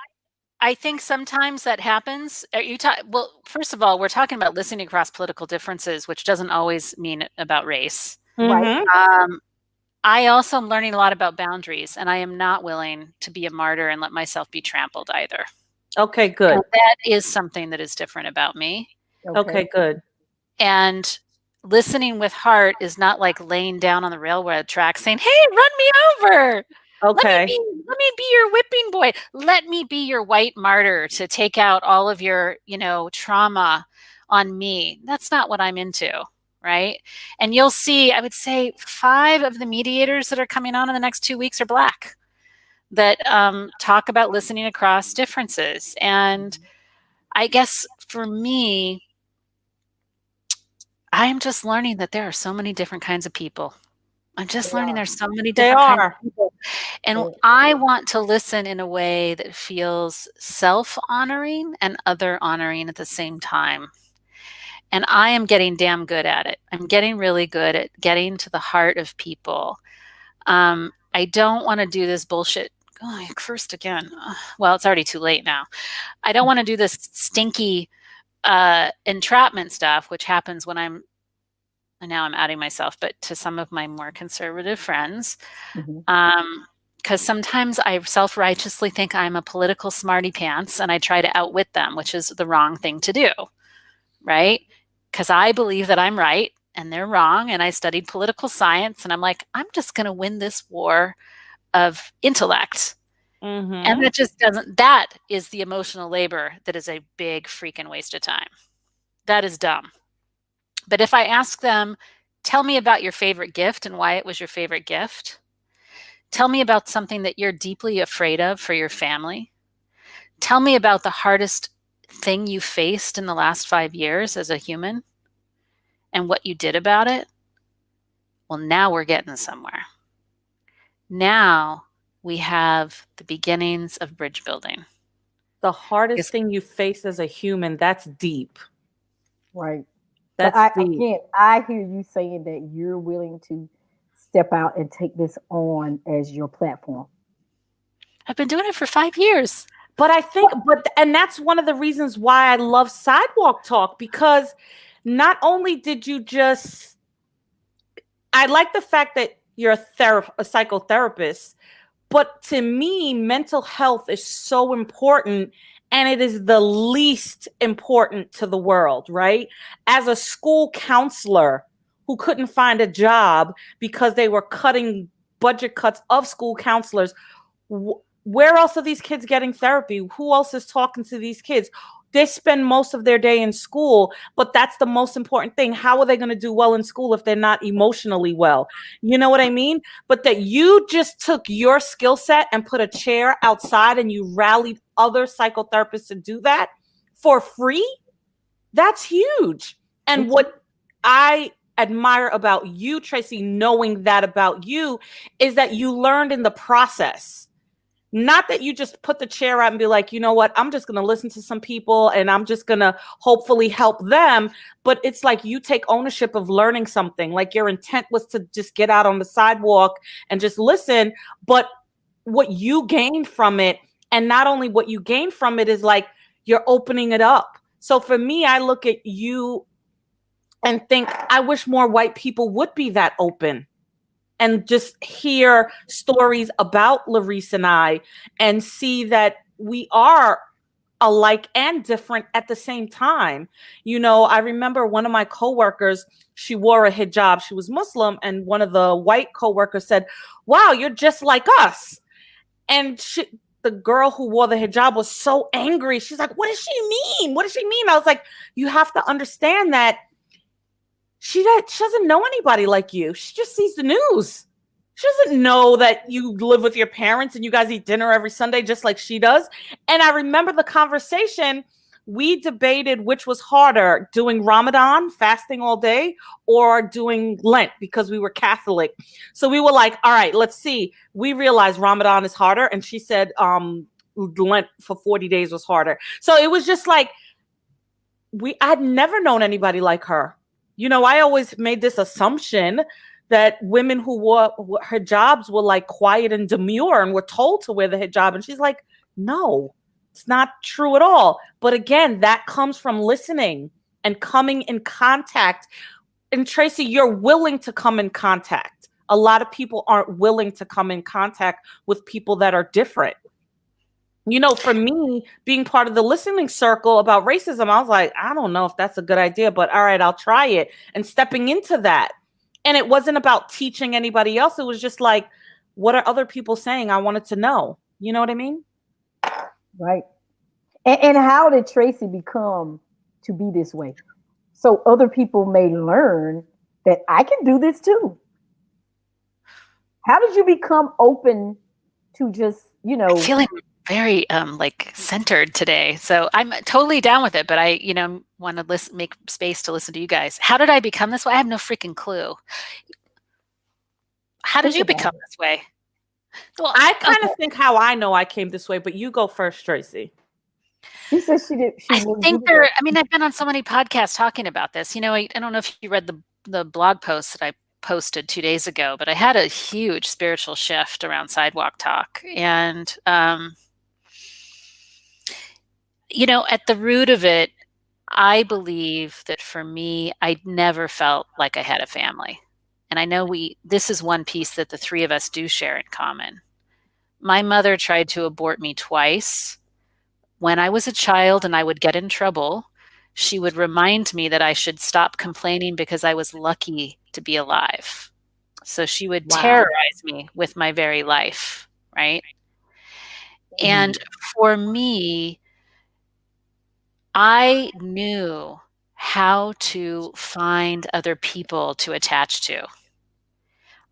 think sometimes that happens. Well, first of all, we're talking about listening across political differences, which doesn't always mean about race. Right. I also am learning a lot about boundaries, and I am not willing to be a martyr and let myself be trampled either. Okay, good. And that is something that is different about me. Okay, good. And listening with heart is not like laying down on the railroad track saying, hey, run me over. Okay. Let me be your whipping boy. Let me be your white martyr to take out all of your, trauma on me. That's not what I'm into. Right. And you'll see, I would say 5 of the mediators that are coming on in the next 2 weeks are Black that talk about listening across differences. And I guess for me, I'm just learning that there are so many different kinds of people. I'm just learning there's so many different kinds of people. And I want to listen in a way that feels self-honoring and other-honoring at the same time. And I am getting damn good at it. I'm getting really good at getting to the heart of people. I don't want to do this bullshit. Oh, I cursed again. Well, it's already too late now. I don't want to do this stinky entrapment stuff, which happens when and now I'm outing myself, but to some of my more conservative friends, because sometimes I self-righteously think I'm a political smarty pants and I try to outwit them, which is the wrong thing to do, right? Because I believe that I'm right and they're wrong, and I studied political science, and I'm like, I'm just going to win this war of intellect. And that just doesn't, that is the emotional labor that is a big freaking waste of time. That is dumb. But if I ask them, tell me about your favorite gift and why it was your favorite gift. Tell me about something that you're deeply afraid of for your family. Tell me about the hardest thing you faced in the last 5 years as a human and what you did about it. Well, now we're getting somewhere. Now we have the beginnings of bridge building. The hardest thing you face as a human, that's deep. Right. That's deep. Again, I hear you saying that you're willing to step out and take this on as your platform. I've been doing it for 5 years. But I think, and that's one of the reasons why I love Sidewalk Talk, because not only did you I like the fact that you're a psychotherapist, but to me, mental health is so important, and it is the least important to the world, right? As a school counselor who couldn't find a job because they were cutting budget cuts of school counselors, where else are these kids getting therapy? Who else is talking to these kids? they spend most of their day in school, but that's the most important thing. How are they going to do well in school if they're not emotionally well? You know what I mean? But that you just took your skill set and put a chair outside and you rallied other psychotherapists to do that for free. That's huge. And what I admire about you, Tracy, knowing that about you, is that you learned in the process. Not that you just put the chair out and be like, you know what, I'm just going to listen to some people and I'm just going to hopefully help them. But it's like you take ownership of learning something. Like your intent was to just get out on the sidewalk and just listen. But what you gained from it, and not only what you gained from it, is like you're opening it up. So for me, I look at you and think, I wish more white people would be that open and just hear stories about Larisse and I and see that we are alike and different at the same time. You know, I remember one of my coworkers, she wore a hijab, she was Muslim, and one of the white coworkers said, wow, you're just like us. And the girl who wore the hijab was so angry. She's like, what does she mean? What does she mean? I was like, you have to understand that she doesn't know anybody like you. She just sees the news. She doesn't know that you live with your parents and you guys eat dinner every Sunday just like she does. And I remember the conversation. We debated which was harder, doing Ramadan, fasting all day, or doing Lent, because we were Catholic. So we were like, all right, let's see. We realized Ramadan is harder. And she said Lent for 40 days was harder. So it was just like, I'd never known anybody like her. You know, I always made this assumption that women who wore hijabs were like quiet and demure and were told to wear the hijab. And she's like, no, it's not true at all. But again, that comes from listening and coming in contact. And Tracy, you're willing to come in contact. A lot of people aren't willing to come in contact with people that are different. You know, for me, being part of the listening circle about racism, I was like, I don't know if that's a good idea, but all right, I'll try it. And stepping into that. And it wasn't about teaching anybody else. It was just like, what are other people saying? I wanted to know. You know what I mean? Right. And how did Tracy become to be this way? So other people may learn that I can do this too. How did you become open to just, you know, I'm feeling very like centered today. So I'm totally down with it, but I, you know, want to make space to listen to you guys. How did I become this way? I have no freaking clue. How did you become this way? Well, I kind of think how I know I came this way, but you go first, Tracy. She says she did. I think I mean, I've been on so many podcasts talking about this. You know, I don't know if you read the blog post that I posted 2 days ago, but I had a huge spiritual shift around Sidewalk Talk. And, you know, at the root of it, I believe that for me, I never felt like I had a family. And I know this is one piece that the three of us do share in common. My mother tried to abort me twice. When I was a child and I would get in trouble, she would remind me that I should stop complaining because I was lucky to be alive. So she would terrorize me with my very life, right? And for me, I knew how to find other people to attach to.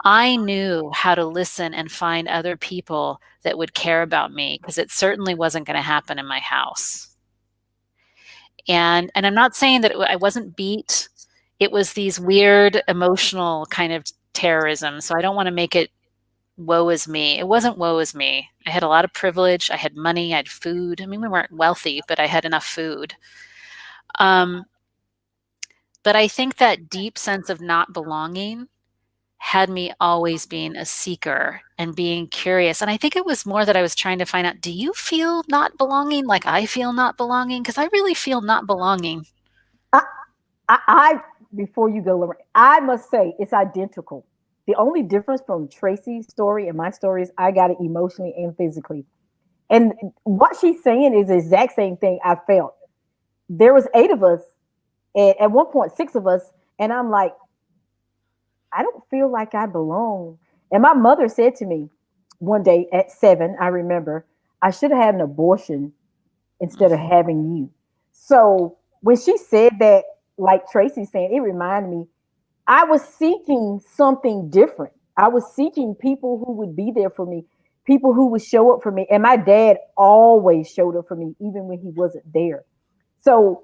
I knew how to listen and find other people that would care about me, because it certainly wasn't going to happen in my house. And I'm not saying that I wasn't beat. It was these weird emotional kind of terrorism. So I don't want to make it woe is me. It wasn't woe is me. I had a lot of privilege. I had money. I had food. I mean, we weren't wealthy, but I had enough food. But I think that deep sense of not belonging had me always being a seeker and being curious. And I think it was more that I was trying to find out, do you feel not belonging like I feel not belonging? Because I really feel not belonging. I before you go, Lorraine, I must say it's identical. The only difference from Tracy's story and my story is I got it emotionally and physically. And what she's saying is the exact same thing I felt. There was 8 of us, and at one point 6 of us, and I'm like, I don't feel like I belong. And my mother said to me one day at 7, I remember, I should have had an abortion instead of having you. So when she said that, like Tracy's saying, it reminded me, I was seeking something different. I was seeking people who would be there for me, people who would show up for me. And my dad always showed up for me, even when he wasn't there. So,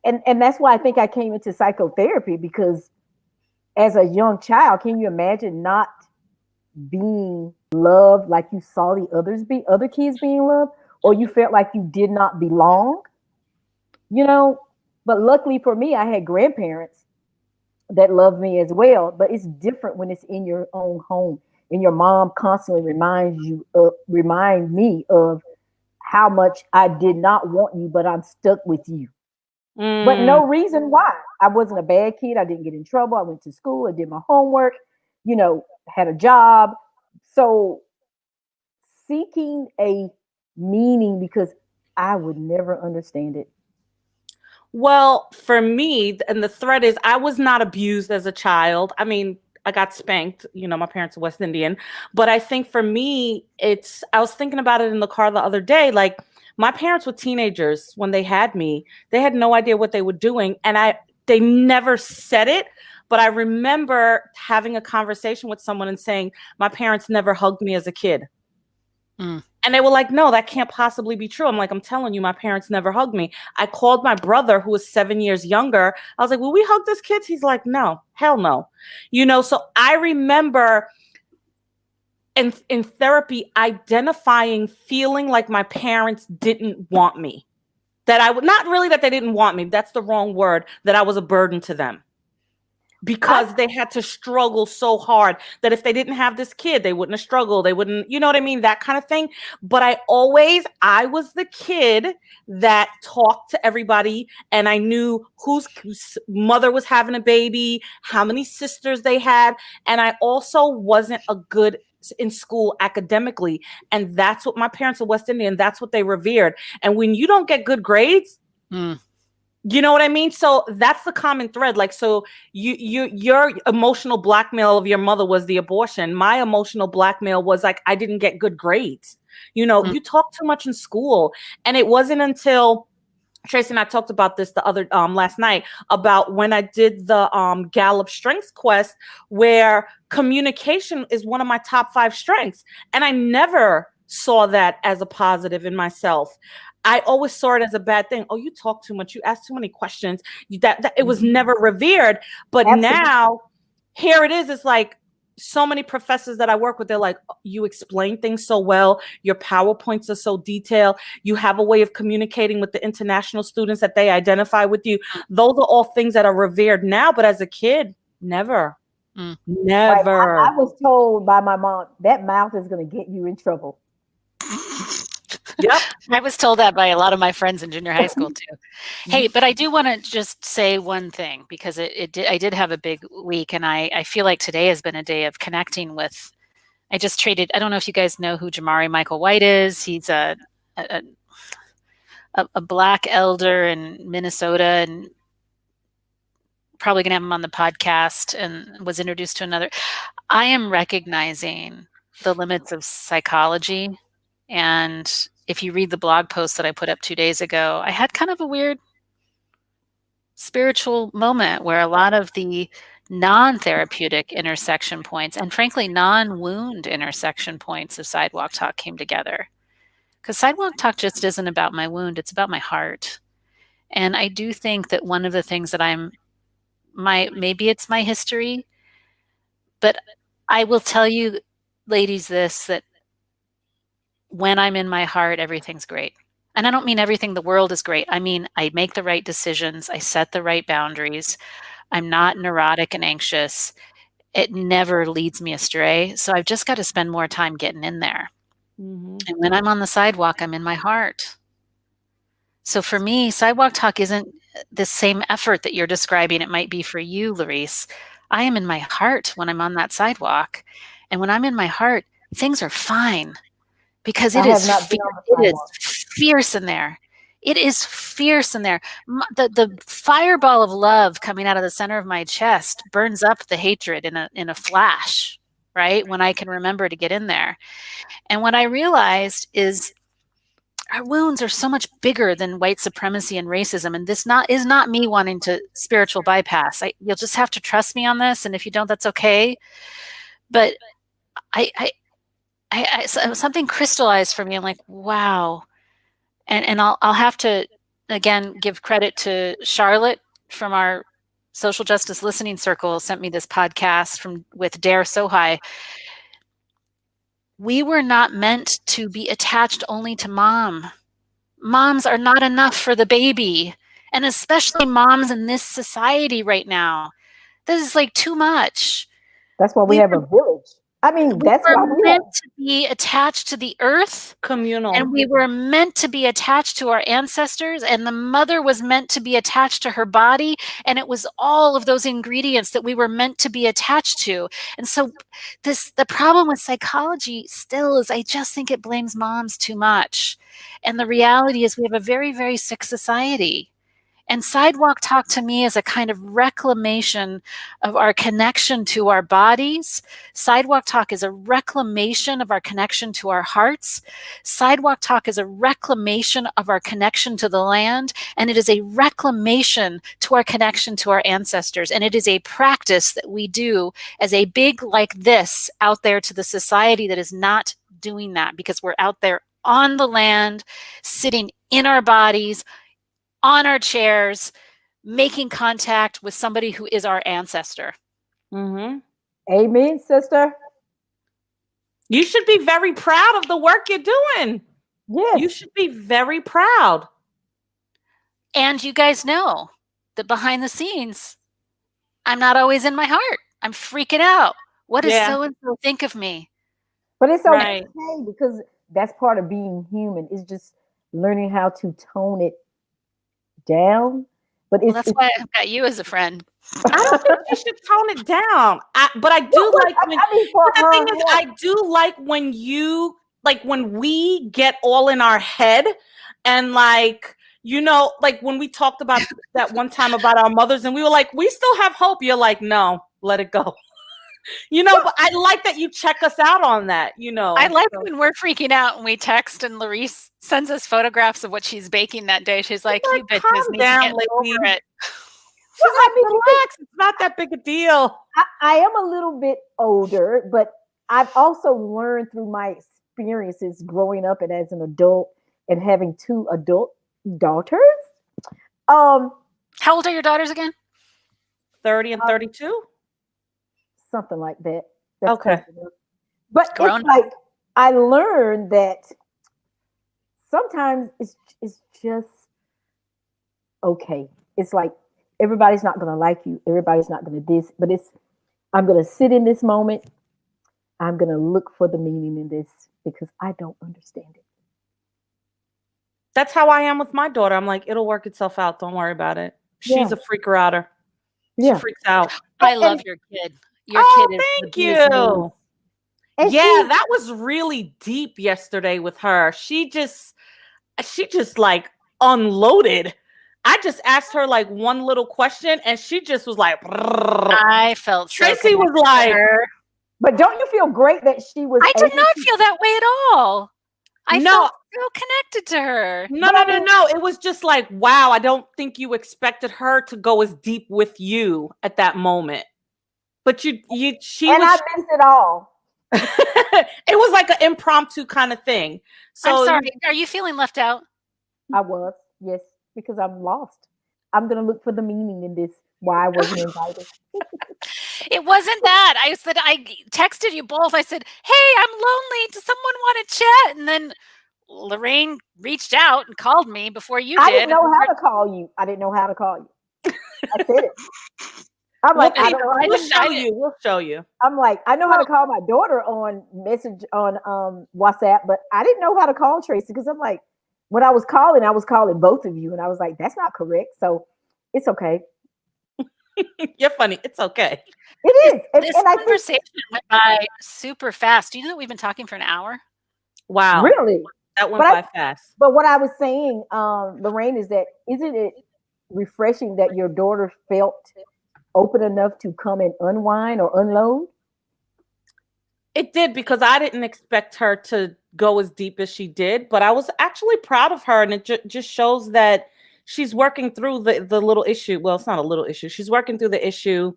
and that's why I think I came into psychotherapy, because as a young child, can you imagine not being loved like you saw the other kids being loved, or you felt like you did not belong, you know? But luckily for me, I had grandparents that loved me as well. But it's different when it's in your own home, and your mom constantly remind me of how much I did not want you, but I'm stuck with you. But no reason why. I wasn't a bad kid. I didn't get in trouble. I went to school. I did my homework, had a job. So seeking a meaning, because I would never understand it. Well, for me, and the thread is, I was not abused as a child. I mean, I got spanked, my parents are West Indian, but I think for me, I was thinking about it in the car the other day, like my parents were teenagers when they had me. They had no idea what they were doing, and they never said it, but I remember having a conversation with someone and saying, my parents never hugged me as a kid. And they were like, no, that can't possibly be true. I'm like, I'm telling you, my parents never hugged me. I called my brother, who was 7 years younger. I was like, will we hug this kid? He's like, no, hell no. So I remember in therapy identifying, feeling like my parents didn't want me. Not really that they didn't want me. That's the wrong word, that I was a burden to them. Because they had to struggle so hard that if they didn't have this kid, they wouldn't have struggled. They wouldn't, you know what I mean? That kind of thing. But I was the kid that talked to everybody, and I knew whose mother was having a baby, how many sisters they had. And I also wasn't a good in school academically. And that's what my parents are West Indian. That's what they revered. And when you don't get good grades, you know what I mean? So that's the common thread. Like, so your emotional blackmail of your mother was the abortion. My emotional blackmail was like, I didn't get good grades. You talk too much in school. And it wasn't until Tracy and I talked about this the other last night, about when I did the Gallup Strengths Quest, where communication is one of my top 5 strengths. And I never saw that as a positive in myself. I always saw it as a bad thing. Oh, you talk too much. You ask too many questions. That it was never revered. But now, here it is. It's like so many professors that I work with, they're like, you explain things so well. Your PowerPoints are so detailed. You have a way of communicating with the international students that they identify with you. Those are all things that are revered now. But as a kid, never. Never. I was told by my mom, that mouth is going to get you in trouble. Yep. I was told that by a lot of my friends in junior high school too. Hey, but I do want to just say one thing, because I did have a big week, and I feel like today has been a day of connecting with. I just traded. I don't know if you guys know who Jamari Michael White is. He's a black elder in Minnesota, and probably gonna have him on the podcast, and was introduced to another. I am recognizing the limits of psychology. And if you read the blog post that I put up 2 days ago, I had kind of a weird spiritual moment where a lot of the non-therapeutic intersection points, and frankly, non-wound intersection points of Sidewalk Talk came together. Because Sidewalk Talk just isn't about my wound, it's about my heart. And I do think that one of the things that maybe it's my history, but I will tell you, ladies, that when I'm in my heart, everything's great. And I don't mean everything the world is great. I mean, I make the right decisions. I set the right boundaries. I'm not neurotic and anxious. It never leads me astray. So I've just got to spend more time getting in there. And when I'm on the sidewalk, I'm in my heart. So for me, Sidewalk Talk isn't the same effort that you're describing. It might be for you, Larice. I am in my heart when I'm on that sidewalk. And when I'm in my heart, things are fine. Because it is fierce in there. It is fierce in there. The fireball of love coming out of the center of my chest burns up the hatred in a flash, right? When I can remember to get in there. And what I realized is our wounds are so much bigger than white supremacy and racism. And this is not me wanting to spiritual bypass. You'll just have to trust me on this. And if you don't, that's okay. But something crystallized for me. I'm like, wow. And I'll have to, again, give credit to Charlotte from our social justice listening circle, sent me this podcast with Dare Sohai. We were not meant to be attached only to mom. Moms are not enough for the baby. And especially moms in this society right now. This is like too much. That's why we have a village. I mean, that's why we're meant to be attached to the earth. Communal. And we were meant to be attached to our ancestors. And the mother was meant to be attached to her body. And it was all of those ingredients that we were meant to be attached to. And so the problem with psychology still is I just think it blames moms too much. And the reality is we have a very, very sick society. And Sidewalk Talk to me is a kind of reclamation of our connection to our bodies. Sidewalk Talk is a reclamation of our connection to our hearts. Sidewalk Talk is a reclamation of our connection to the land. And it is a reclamation to our connection to our ancestors. And it is a practice that we do as a big like this out there to the society that is not doing that, because we're out there on the land, sitting in our bodies, on our chairs, making contact with somebody who is our ancestor. Mm-hmm. Amen, sister. You should be very proud of the work you're doing. Yes. You should be very proud. And you guys know that behind the scenes, I'm not always in my heart. I'm freaking out. What does so-and-so think of me? But it's okay because that's part of being human. It's just learning how to tone it down. But that's why I've got you as a friend. I don't think you should tone it down. But I do like when the thing is, I do like when you when we get all in our head and like when we talked about that one time about our mothers and we were like, we still have hope. You're like, no, let it go. But I like that you check us out on that, I like when we're freaking out and we text and Larice sends us photographs of what she's baking that day. She's like, you bitches need to get over it. She's like, relax, it's not that big a deal. I am a little bit older, but I've also learned through my experiences growing up and as an adult and having 2 adult daughters. How old are your daughters again? 30 and 32? Something like that. That's okay. But it's like I learned that sometimes it's just okay. It's like everybody's not going to like you. Everybody's not going to this. But I'm going to sit in this moment. I'm going to look for the meaning in this because I don't understand it. That's how I am with my daughter. I'm like, it'll work itself out. Don't worry about it. She's a freaker outer. She freaks out. I love your kid. Your kid is thank you. Yeah, that was really deep yesterday with her. She just like unloaded. I just asked her like one little question and she just was like, I felt Tracy was like, but don't you feel great that she was? I did not feel that way at all. I felt so connected to her. No. It was just like, wow, I don't think you expected her to go as deep with you at that moment. But I missed it all. It was like an impromptu kind of thing. So I'm sorry. Are you feeling left out? I was, yes, because I'm lost. I'm gonna look for the meaning in this. Why I wasn't invited. It wasn't that. I texted you both. I said, "Hey, I'm lonely. Does someone want to chat?" And then Lorraine reached out and called me before you did. I didn't know how to call you. I said it. I'm like, We'll show you. I'm like, I know how to call my daughter on message on WhatsApp, but I didn't know how to call Tracy because I'm like, when I was calling both of you, and I was like, that's not correct. So it's okay. You're funny. It's okay. It is. This conversation went by super fast. Do you know that we've been talking for an hour? Wow. Really? That went by fast. But what I was saying, Lorraine, is that isn't it refreshing that your daughter felt open enough to come and unwind or unload? It did, because I didn't expect her to go as deep as she did, but I was actually proud of her, and it just shows that she's working through the little issue. Well, it's not a little issue. She's working through the issue,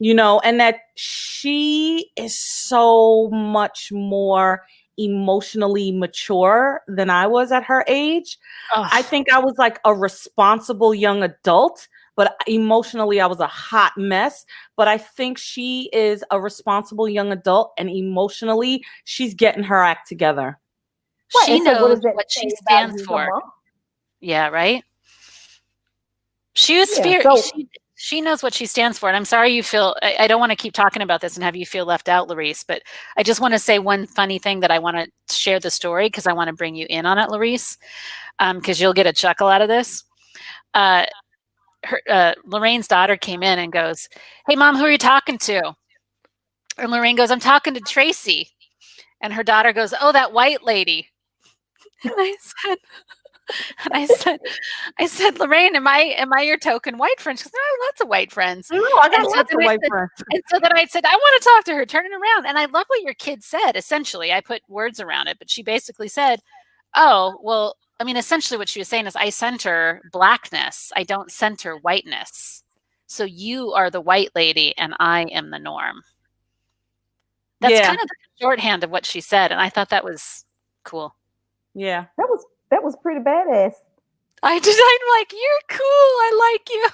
and that she is so much more emotionally mature than I was at her age. Oh. I think I was like a responsible young adult, but emotionally I was a hot mess. But I think she is a responsible young adult, and emotionally she's getting her act together. Right, She and so knows that what she say about stands you as a for. mom? Yeah, right. She was she knows what she stands for. And I'm sorry you feel, I don't want to keep talking about this and have you feel left out, Larice, but I just want to say one funny thing that I want to share the story, because I want to bring you in on it, Larice, because you'll get a chuckle out of this. Lorraine's daughter came in and goes, "Hey, Mom, who are you talking to?" And Lorraine goes, "I'm talking to Tracy." And her daughter goes, "Oh, that white lady." And I said, "Lorraine, am I your token white friend?" She goes, "No, I have lots of white friends." No, I got lots of white friends. And so then I said, "I want to talk to her, turn it around." And I love what your kid said. Essentially, I put words around it, but she basically said, "Oh, well," I mean, essentially what she was saying is, I center blackness. I don't center whiteness. So you are the white lady and I am the norm. That's kind of the shorthand of what she said. And I thought that was cool. Yeah. That was pretty badass. I'm like, "You're cool. I like you."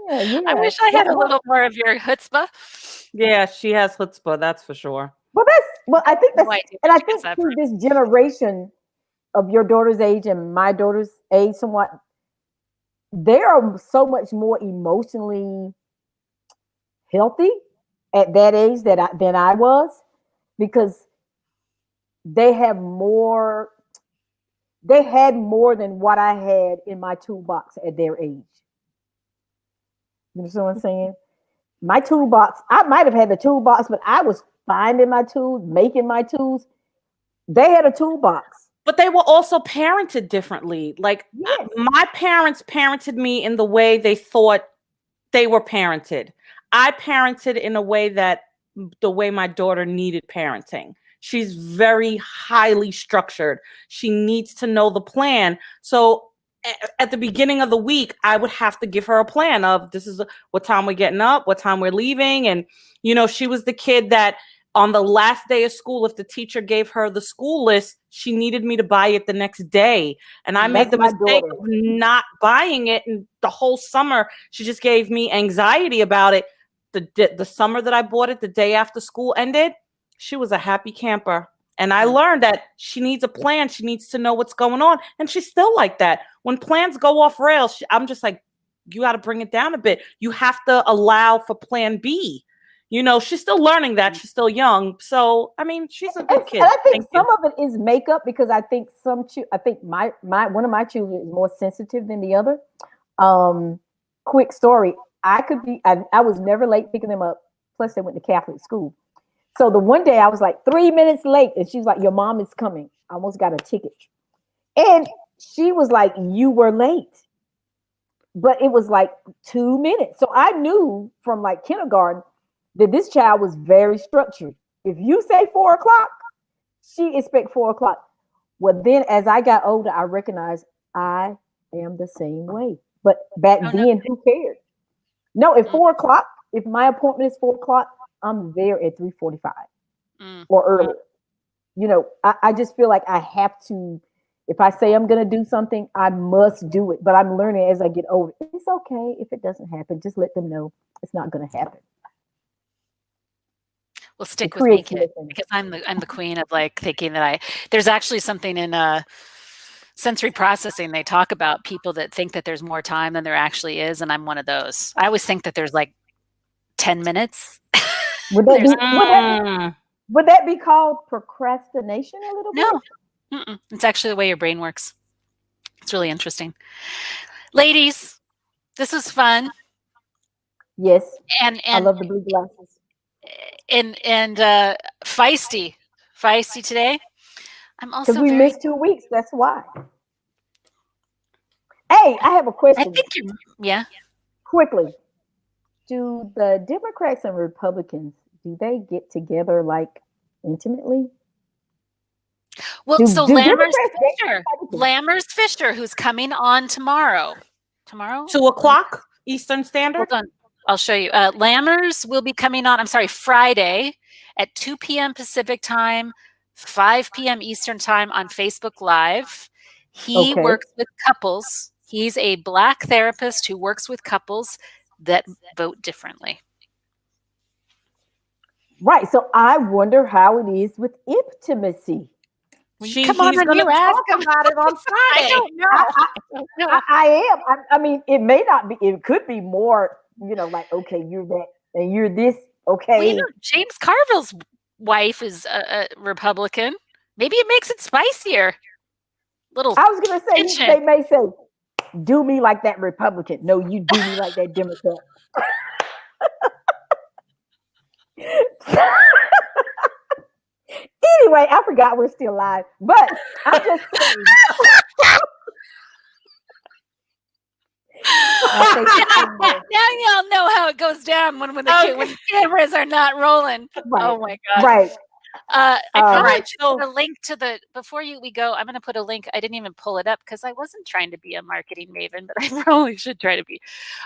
Yeah. I wish I had a little more of your chutzpah. Yeah, she has chutzpah, that's for sure. I think No that's, idea and where I she gets think that through from. this generation of your daughter's age and my daughter's age, somewhat, they are so much more emotionally healthy at that age than I was, because they have more. They had more than what I had in my toolbox at their age. You know what I'm saying? My toolbox, I might have had the toolbox, but I was finding my tools, making my tools. They had a toolbox. But they were also parented differently. Like, yes. My parents parented me in the way they thought they were parented. I parented in a way that the way my daughter needed parenting. She's very highly structured. She needs to know the plan. So at the beginning of the week, I would have to give her a plan of, this is what time we're getting up, what time we're leaving. And, she was the kid that on the last day of school, if the teacher gave her the school list, she needed me to buy it the next day. And I made the mistake of not buying it. And the whole summer, she just gave me anxiety about it. The summer that I bought it, the day after school ended, she was a happy camper. And I learned that she needs a plan. She needs to know what's going on. And she's still like that. When plans go off rails, I'm just like, you got to bring it down a bit. You have to allow for plan B. She's still learning that. She's still young. So, I mean, she's a good kid. And I think some of it is makeup, because I think I think my one of my children is more sensitive than the other. Quick story. I was never late picking them up. Plus they went to Catholic school. So the one day I was like 3 minutes late, and she was like, "Your mom is coming." I almost got a ticket. And she was like, "You were late." But it was like 2 minutes. So I knew from like kindergarten that this child was very structured. If you say 4 o'clock, she expect 4 o'clock. Well, then as I got older, I recognized I am the same way. But back then, who cared? No, at 4 o'clock, if my appointment is 4 o'clock, I'm there at 3:45 or earlier. I just feel like I have to. If I say I'm going to do something, I must do it. But I'm learning as I get older. It's okay if it doesn't happen. Just let them know it's not going to happen. Well, stick with me, kid, because I'm the queen of like thinking that there's actually something in sensory processing. They talk about people that think that there's more time than there actually is, and I'm one of those. I always think that there's like 10 minutes. Would that be called procrastination a little bit? No, it's actually the way your brain works. It's really interesting. Ladies, this was fun. Yes, and I love the blue glasses. And feisty today. I'm also because we missed 2 weeks. That's why. Hey, I have a question. I think yeah. Quickly, do the Democrats and Republicans, do they get together like intimately. Well, so Democrats Lammers Fisher, who's coming on tomorrow. 2:00 Eastern Standard. Hold on. I'll show you. Lammers will be coming on, Friday at 2 p.m. Pacific time, 5 p.m. Eastern time on Facebook Live. He works with couples. He's a Black therapist who works with couples that vote differently. Right. So I wonder how it is with intimacy. He's going to talk about it on Friday. I don't know. I am. I mean, it may not be. It could be more. Like, okay, you're that and you're this. Okay. Well, James Carville's wife is a Republican. Maybe it makes it spicier. I was going to say they may say, "Do me like that Republican." No, you do me like that Democrat. Anyway, I forgot we're still live, but I'm just saying. Now y'all know how it goes down when the cameras are not rolling. Right. Oh my god! Right. I probably should put a link to before we go. I'm going to put a link. I didn't even pull it up because I wasn't trying to be a marketing maven, but I probably should try to be.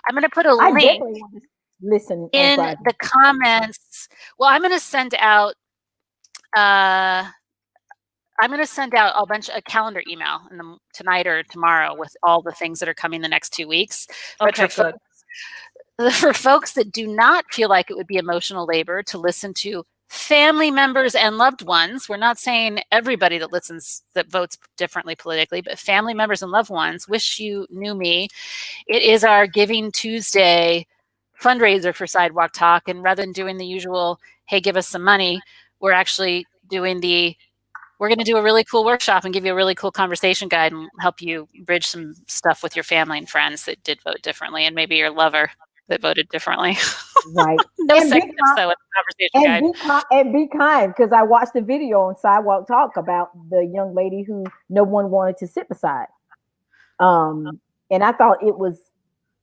I'm going to put a link. Definitely want to listen in the comments. Well, I'm going to send out. I'm going to send out a calendar email tonight or tomorrow with all the things that are coming the next 2 weeks. But for folks that do not feel like it would be emotional labor to listen to family members and loved ones, we're not saying everybody that votes differently politically, but family members and loved ones, wish you knew me. It is our Giving Tuesday fundraiser for Sidewalk Talk. And rather than doing the usual, hey, give us some money, we're actually doing we're going to do a really cool workshop and give you a really cool conversation guide and help you bridge some stuff with your family and friends that did vote differently, and maybe your lover that voted differently. Right. No seconds though in the conversation guide. And be kind, because I watched the video on Sidewalk Talk about the young lady who no one wanted to sit beside. And I thought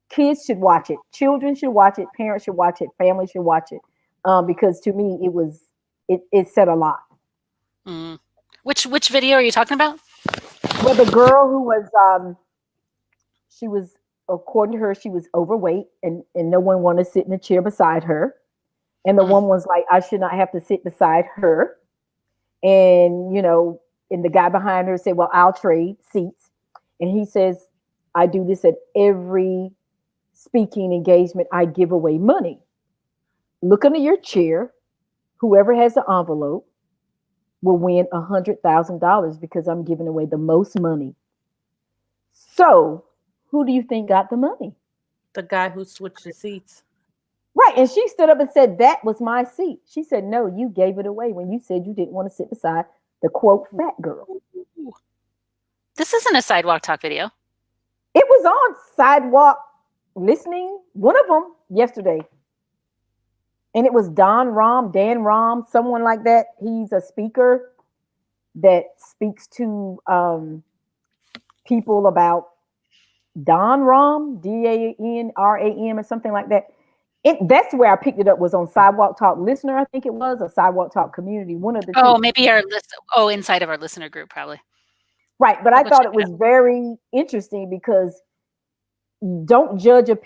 kids should watch it, children should watch it, parents should watch it, family should watch it, because to me it said a lot. Mm. Which video are you talking about? Well, the girl who was she was, according to her, she was overweight and no one wanted to sit in a chair beside her. And the woman was like, I should not have to sit beside her. And, and the guy behind her said, well, I'll trade seats. And he says, I do this at every speaking engagement. I give away money. Look under your chair. Whoever has the envelope will win $100,000 because I'm giving away the most money. So who do you think got the money? The guy who switched the seats. Right. And she stood up and said, that was my seat. She said, no, you gave it away when you said you didn't want to sit beside the quote fat girl. This isn't a Sidewalk Talk video. It was on Sidewalk Listening, one of them yesterday. And it was Dan Ram, someone like that. He's a speaker that speaks to people about Dan Ram, DANRAM or something like that. That's where I picked it up, was on Sidewalk Talk Listener, I think it was, or Sidewalk Talk Community, one of the two. Oh, maybe inside of our listener group, probably. Right, but I thought it was very interesting because don't judge and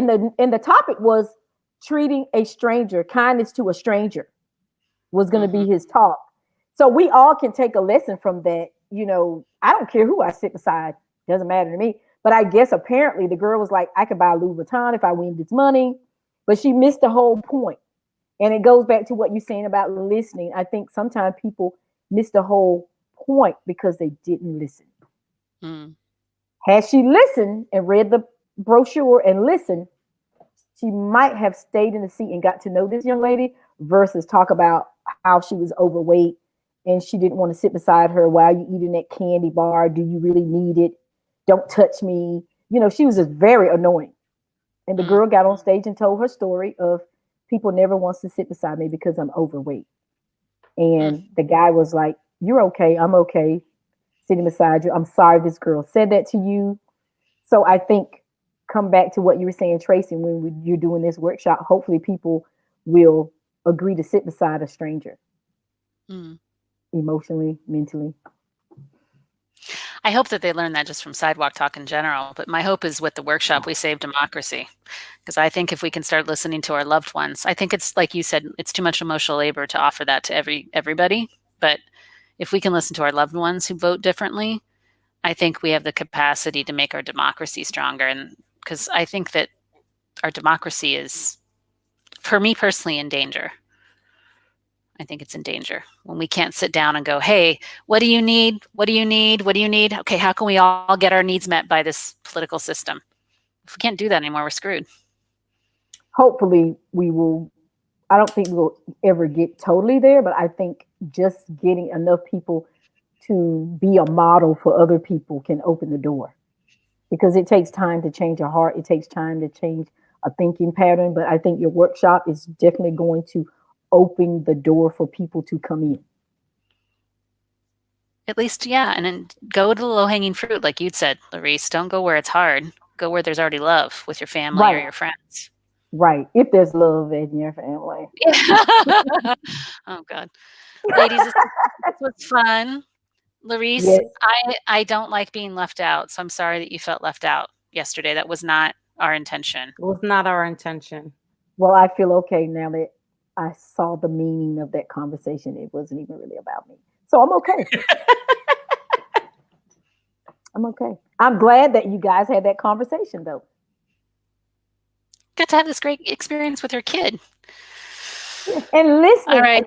the topic was treating a stranger, kindness to a stranger was going to be his talk. So we all can take a lesson from that. I don't care who I sit beside. Doesn't matter to me. But I guess apparently the girl was like, I could buy Louis Vuitton if I win this money. But she missed the whole point. And it goes back to what you're saying about listening. I think sometimes people miss the whole point because they didn't listen. Had she listened and read the brochure and listened, she might have stayed in the seat and got to know this young lady versus talk about how she was overweight and she didn't want to sit beside her while you eating that candy bar. Do you really need it? Don't touch me. She was just very annoying. And the girl got on stage and told her story of people never wants to sit beside me because I'm overweight. And the guy was like, you're okay. I'm okay sitting beside you. I'm sorry this girl said that to you. So I think, come back to what you were saying, Tracy, when you're doing this workshop, hopefully people will agree to sit beside a stranger. emotionally, mentally. I hope that they learn that just from Sidewalk Talk in general. But my hope is with the workshop, we save democracy. Because I think if we can start listening to our loved ones, I think it's like you said, it's too much emotional labor to offer that to everybody. But if we can listen to our loved ones who vote differently, I think we have the capacity to make our democracy stronger. And because I think that our democracy is, for me personally, in danger. I think it's in danger when we can't sit down and go, hey, what do you need? What do you need? What do you need? Okay, how can we all get our needs met by this political system? If we can't do that anymore, we're screwed. Hopefully we will. I don't think we'll ever get totally there, but I think just getting enough people to be a model for other people can open the door, because it takes time to change a heart. It takes time to change a thinking pattern. But I think your workshop is definitely going to open the door for people to come in. At least, yeah. And then go to the low-hanging fruit, like you'd said, Larice. Don't go where it's hard. Go where there's already love with your family or your friends. Right. If there's love in your family. Oh, God. Ladies, this was fun. Larice, Yes. I don't like being left out, so I'm sorry that you felt left out yesterday. That was not our intention. It was not our intention. Well, I feel okay now that I saw the meaning of that conversation. It wasn't even really about me. So I'm okay. I'm okay. I'm glad that you guys had that conversation, though. Got to have this great experience with your kid. And listening. All right.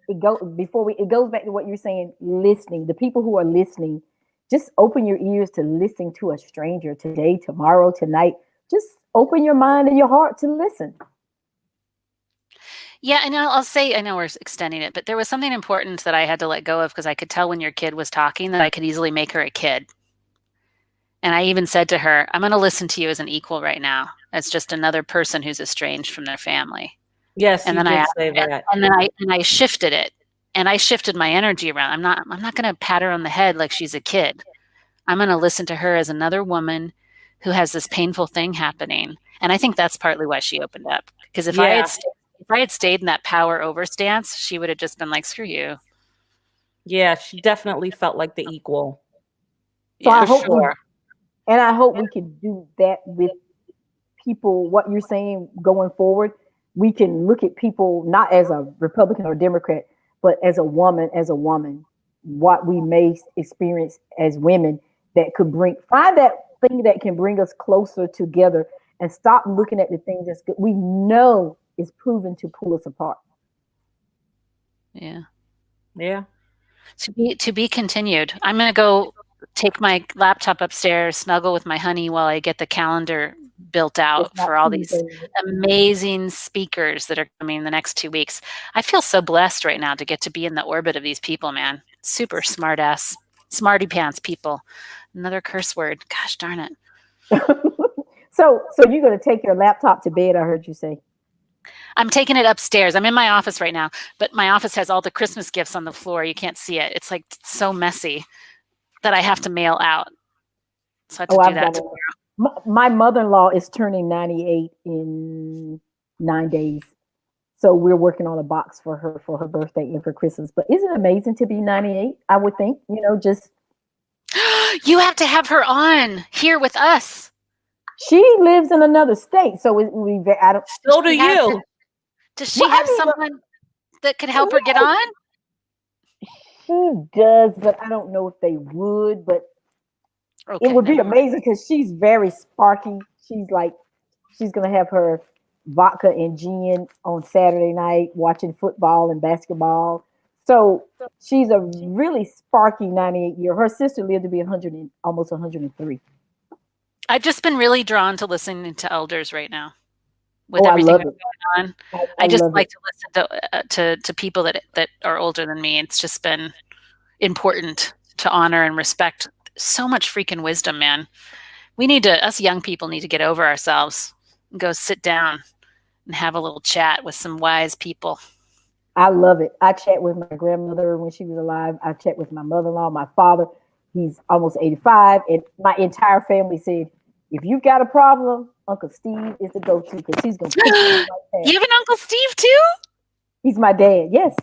It goes back to what you're saying. Listening. The people who are listening, just open your ears to listening to a stranger today, tomorrow, tonight. Just open your mind and your heart to listen. Yeah, and I'll say, I know we're extending it, but there was something important that I had to let go of because I could tell when your kid was talking that I could easily make her a kid. And I even said to her, I'm going to listen to you as an equal right now, as just another person who's estranged from their family. Yes, and you then did say that. And then I shifted it, and I shifted my energy around. I'm not going to pat her on the head like she's a kid. I'm going to listen to her as another woman who has this painful thing happening. And I think that's partly why she opened up. Because if I had stayed in that power over stance, she would have just been like, screw you. Yeah, she definitely felt like the equal. So I hope I hope we can do that with people. What you're saying going forward, we can look at people not as a Republican or Democrat, but as a woman, what we may experience as women that could find that thing that can bring us closer together and stop looking at the things that's good. We know is proven to pull us apart. Yeah. Yeah. To be continued. I'm going to go take my laptop upstairs, snuggle with my honey while I get the calendar built out for all these amazing speakers that are coming in the next 2 weeks. I feel so blessed right now to get to be in the orbit of these people, man. Super smart ass, smarty pants people. Another curse word. Gosh darn it. So you're going to take your laptop to bed, I heard you say. I'm taking it upstairs. I'm in my office right now, but my office has all the Christmas gifts on the floor. You can't see it. It's like so messy that I have to mail out. So I have to do that tomorrow. My mother-in-law is turning 98 in 9 days. So we're working on a box for her birthday and for Christmas. But isn't it amazing to be 98? I would think, just. You have to have her on here with us. She lives in another state. So so do you. Does she have someone that could help her get on? She does, but I don't know if they would. But it would be amazing because she's very sparky. She's going to have her vodka and gin on Saturday night, watching football and basketball. So she's a really sparky 98-year. Her sister lived to be almost 103. I've just been really drawn to listening to elders right now. With everything that's going on, I just like to listen to people that are older than me. It's just been important to honor and respect so much freaking wisdom, man. Us young people need to get over ourselves and go sit down and have a little chat with some wise people. I love it. I chat with my grandmother when she was alive. I chat with my mother-in-law, my father. He's almost 85. And my entire family said, if you've got a problem, Uncle Steve is the go-to because he's going to pick you up. You have an Uncle Steve too? He's my dad, yes.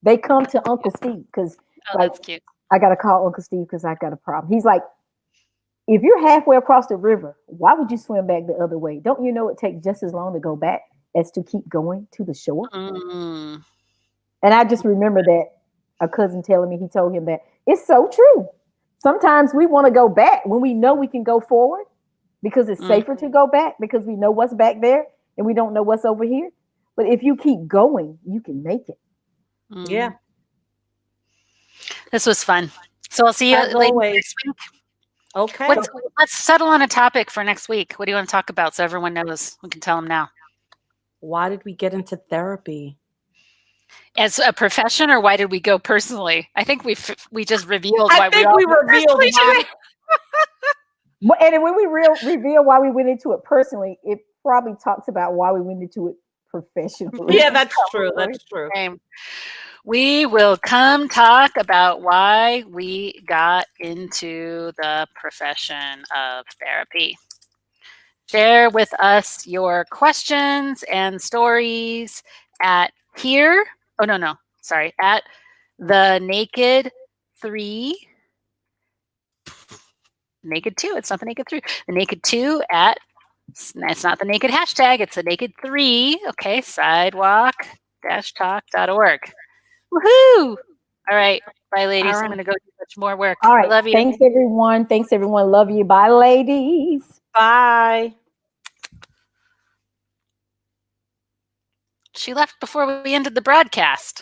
They come to Uncle Steve because, that's cute. I got to call Uncle Steve because I got a problem. He's like, if you're halfway across the river, why would you swim back the other way? Don't you know it takes just as long to go back as to keep going to the shore? Mm. And I just remember that a cousin telling me, he told him that it's so true. Sometimes we want to go back when we know we can go forward because it's safer to go back because we know what's back there and we don't know what's over here. But if you keep going, you can make it. Yeah. This was fun. So I'll see you later next week. Okay. Let's settle on a topic for next week. What do you want to talk about so everyone knows? We can tell them now. Why did we get into therapy? As a profession, or why did we go personally? I think we just revealed why we revealed why. And when we reveal why we went into it personally, it probably talks about why we went into it professionally. Yeah, that's true. That's true. We will come talk about why we got into the profession of therapy. Share with us your questions and stories at here. Oh, no. Sorry. At the Naked 3. Naked 2. It's not the Naked 3. The Naked 2 at, it's not the Naked hashtag. It's the Naked 3. Okay. Sidewalk-talk.org. Woohoo! All right. Bye, ladies. I'm going to go do much more work. All right. I love you. Thanks, everyone. Love you. Bye, ladies. Bye. She left before we ended the broadcast.